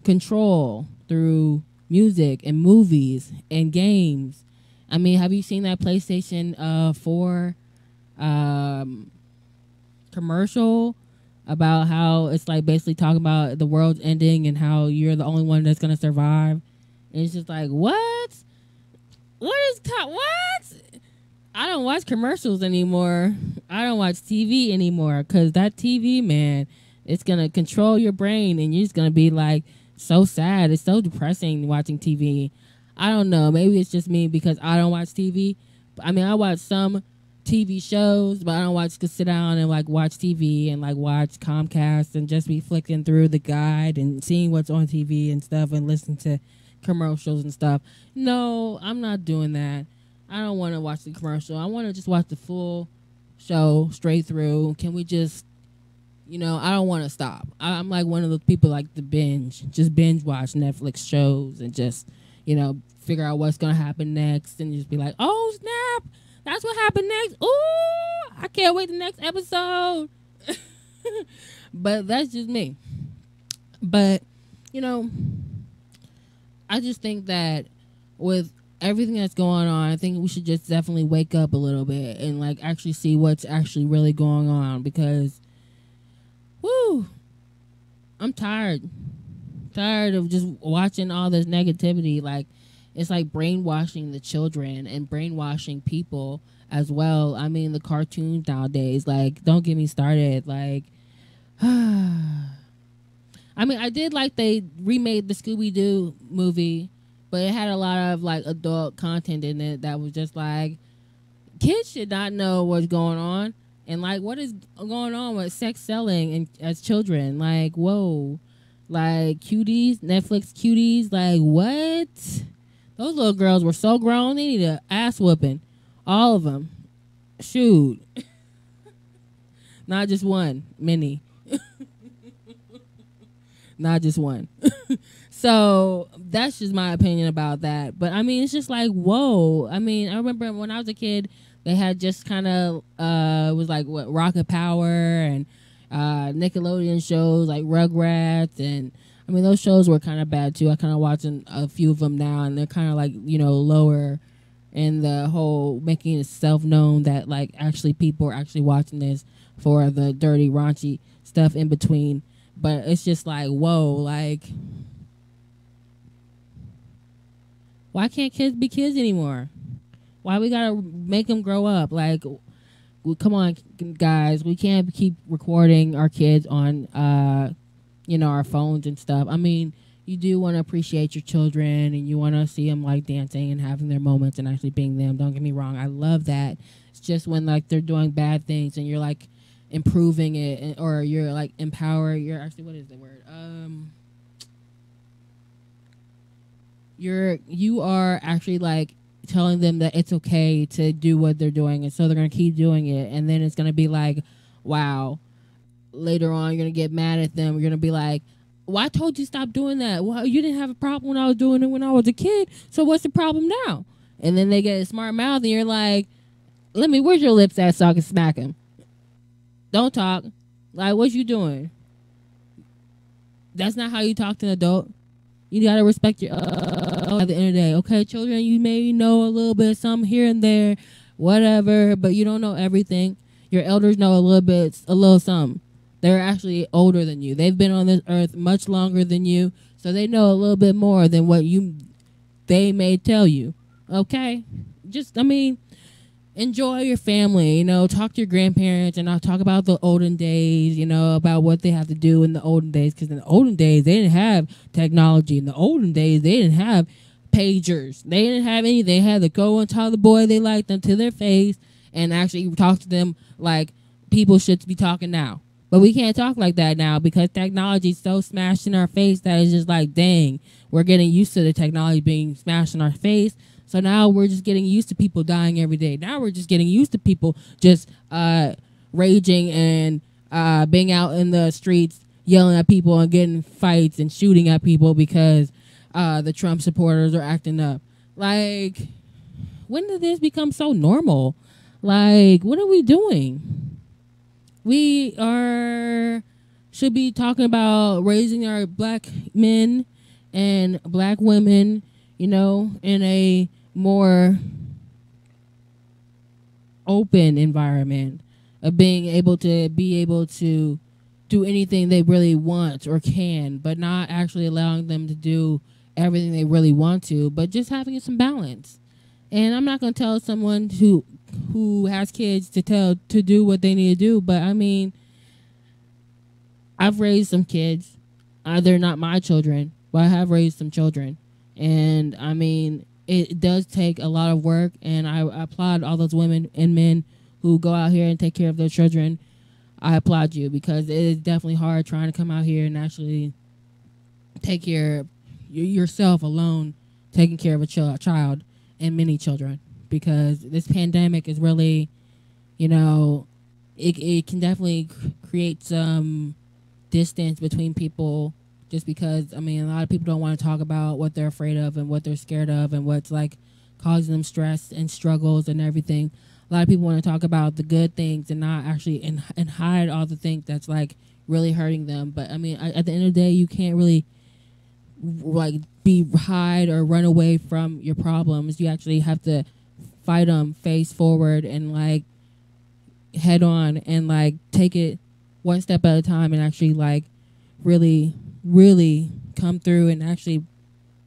control through music and movies and games. I mean, have you seen that PlayStation 4 commercial about how it's like basically talking about the world's ending and how you're the only one that's going to survive? And it's just like, what? What? I don't watch commercials anymore. I don't watch TV anymore because that TV, man, it's going to control your brain and you're just going to be like so sad. It's so depressing watching TV. I don't know. Maybe it's just me because I don't watch TV. I mean, I watch some TV shows, but I don't sit down and like watch TV and like watch Comcast and just be flicking through the guide and seeing what's on TV and stuff and listening to commercials and stuff. No, I'm not doing that. I don't want to watch the commercial. I want to just watch the full show straight through. Can we just, I don't want to stop. I'm like one of those people like to binge watch Netflix shows and just, figure out what's going to happen next and just be like, oh, snap. That's what happened next. Ooh, I can't wait the next episode. But that's just me. But, I just think that with everything that's going on, I think we should just definitely wake up a little bit and like actually see what's actually really going on because, I'm tired. Tired of just watching all this negativity. Like, it's like brainwashing the children and brainwashing people as well. I mean, the cartoons nowadays, like, don't get me started. Like, I mean, I did like they remade the Scooby-Doo movie, but it had a lot of like adult content in it that was just like, kids should not know what's going on. And like, what is going on with sex selling and as children? Like, whoa, like cuties, Netflix cuties, like what? Those little girls were so grown, they need an ass whooping. All of them. Shoot. Not just one, many. Not just one. So that's just my opinion about that. But I mean, it's just like, whoa. I mean, I remember when I was a kid, they had just kind of, it was like what, Rocket Power and Nickelodeon shows like Rugrats. And I mean, those shows were kind of bad too. I kind of watching a few of them now and they're kind of like, lower in the whole making it self-known that like actually people are actually watching this for the dirty, raunchy stuff in between. But it's just like, whoa, like, why can't kids be kids anymore? Why we gotta make them grow up? Like, come on, guys, we can't keep recording our kids on, our phones and stuff. I mean, you do want to appreciate your children and you want to see them like dancing and having their moments and actually being them. Don't get me wrong, I love that. It's just when like they're doing bad things and you're like improving it or you're like empower. You're actually, what is the word? You are actually like telling them that it's okay to do what they're doing, and so they're gonna keep doing it, and then it's gonna be like, wow. Later on, you're gonna get mad at them. You're gonna be like, well, I told you stop doing that. Well, you didn't have a problem when I was doing it when I was a kid, so what's the problem now? And then they get a smart mouth, and you're like, where's your lips at so I can smack him? Don't talk. Like, what you doing? That's not how you talk to an adult. You gotta respect your at the end of the day. Okay, children, you may know a little bit, some here and there, whatever, but you don't know everything. Your elders know a little something. They're actually older than you. They've been on this earth much longer than you, so they know a little bit more than what they may tell you. Okay? Enjoy your family, talk to your grandparents and I'll talk about the olden days, about what they have to do in the olden days. Because in the olden days, they didn't have technology. In the olden days, they didn't have pagers. They didn't have anything. They had to go and tell the boy they liked them to their face and actually talk to them like people should be talking now. But we can't talk like that now because technology is so smashed in our face that it's just like, dang, we're getting used to the technology being smashed in our face. So now we're just getting used to people dying every day. Now we're just getting used to people just raging and being out in the streets, yelling at people and getting fights and shooting at people because the Trump supporters are acting up. Like, when did this become so normal? Like, what are we doing? We should be talking about raising our black men and black women, you know, in a more open environment of being able to do anything they really want or can, but not actually allowing them to do everything they really want to, but just having some balance. And I'm not going to tell someone who has kids to do what they need to do, but I mean, I've raised some kids. They're not my children, but I have raised some children. And I mean, it does take a lot of work, and I applaud all those women and men who go out here and take care of their children. I applaud you, because it is definitely hard trying to come out here and actually take care of yourself alone, taking care of a child and many children, because this pandemic is really, you know, it can definitely create some distance between people, just because, I mean, a lot of people don't want to talk about what they're afraid of and what they're scared of and what's like causing them stress and struggles and everything. A lot of people want to talk about the good things and not actually and hide all the things that's like really hurting them. But I mean, at the end of the day, you can't really like hide or run away from your problems. You actually have to fight them face forward and like head on and like take it one step at a time and actually like really come through and actually,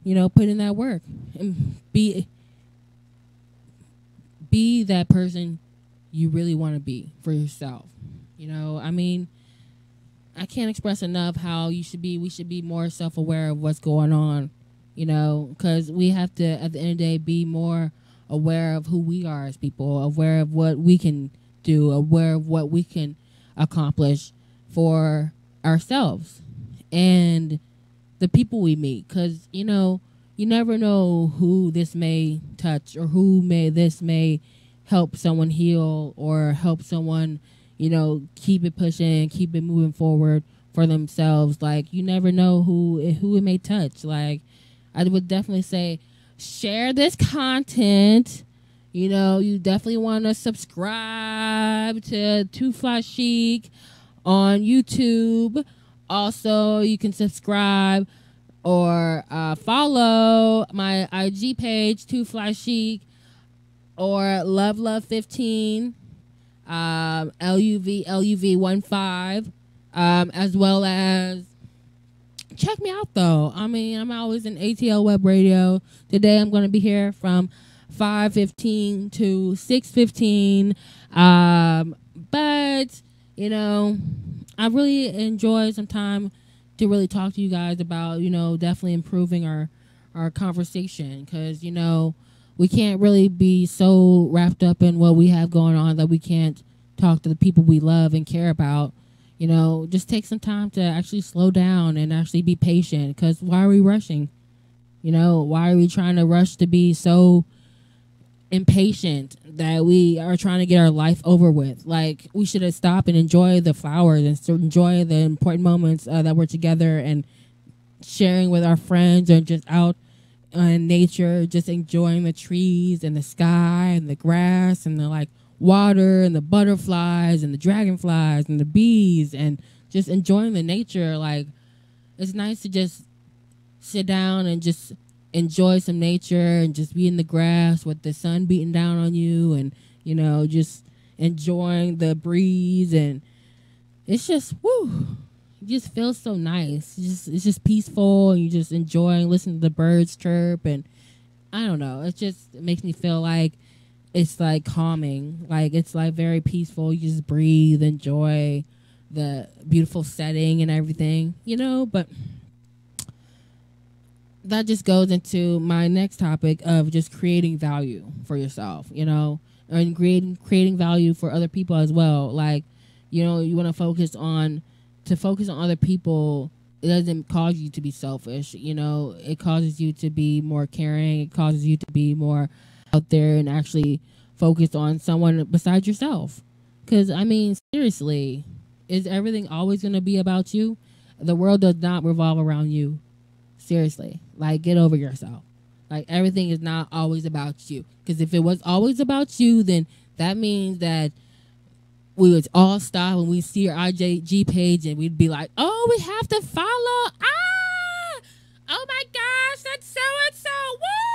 you know, put in that work and be that person you really want to be for yourself. You know, I mean, I can't express enough how we should be more self-aware of what's going on, you know, because we have to, at the end of the day, be more aware of who we are as people, aware of what we can do, aware of what we can accomplish for ourselves and the people we meet, because, you know, you never know who this may touch or this may help someone heal or help someone, you know, keep it pushing, keep it moving forward for themselves. Like, you never know who it may touch. Like, I would definitely say share this content. You know, you definitely want to subscribe to Too Fly Chic on YouTube. Also, you can subscribe or follow my IG page, Too Fly Chic, or LuvLove15, LUV15, as well as check me out though. I mean, I'm always in ATL Web Radio. Today I'm going to be here from 5:15 to 6:15. But you know, I really enjoy some time to really talk to you guys about, you know, definitely improving our conversation, because, you know, we can't really be so wrapped up in what we have going on that we can't talk to the people we love and care about. You know, just take some time to actually slow down and actually be patient, because why are we rushing? You know, why are we trying to rush to be so impatient that we are trying to get our life over with? Like, we should have stopped and enjoy the flowers and enjoy the important moments that we're together and sharing with our friends, or just out in nature, just enjoying the trees and the sky and the grass and the like water and the butterflies and the dragonflies and the bees, and just enjoying the nature. Like, it's nice to just sit down and just enjoy some nature and just be in the grass with the sun beating down on you, and, you know, just enjoying the breeze. And it's just, woo, it just feels so nice. It's just peaceful, and you just enjoying listening to the birds chirp. And I don't know, it makes me feel like it's like calming, like it's like very peaceful. You just breathe, enjoy the beautiful setting and everything, you know. But that just goes into my next topic of just creating value for yourself, you know, and creating value for other people as well. Like, you know, you want to focus on other people. It doesn't cause you to be selfish, you know. It causes you to be more caring. It causes you to be more out there and actually focus on someone besides yourself. Because, I mean, seriously, is everything always going to be about you? The world does not revolve around you. Seriously, like, get over yourself. Like, everything is not always about you. Because if it was always about you, then that means that we would all stop when we see our IG page and we'd be like, oh, we have to follow. Ah! Oh my gosh, that's so and so. Woo!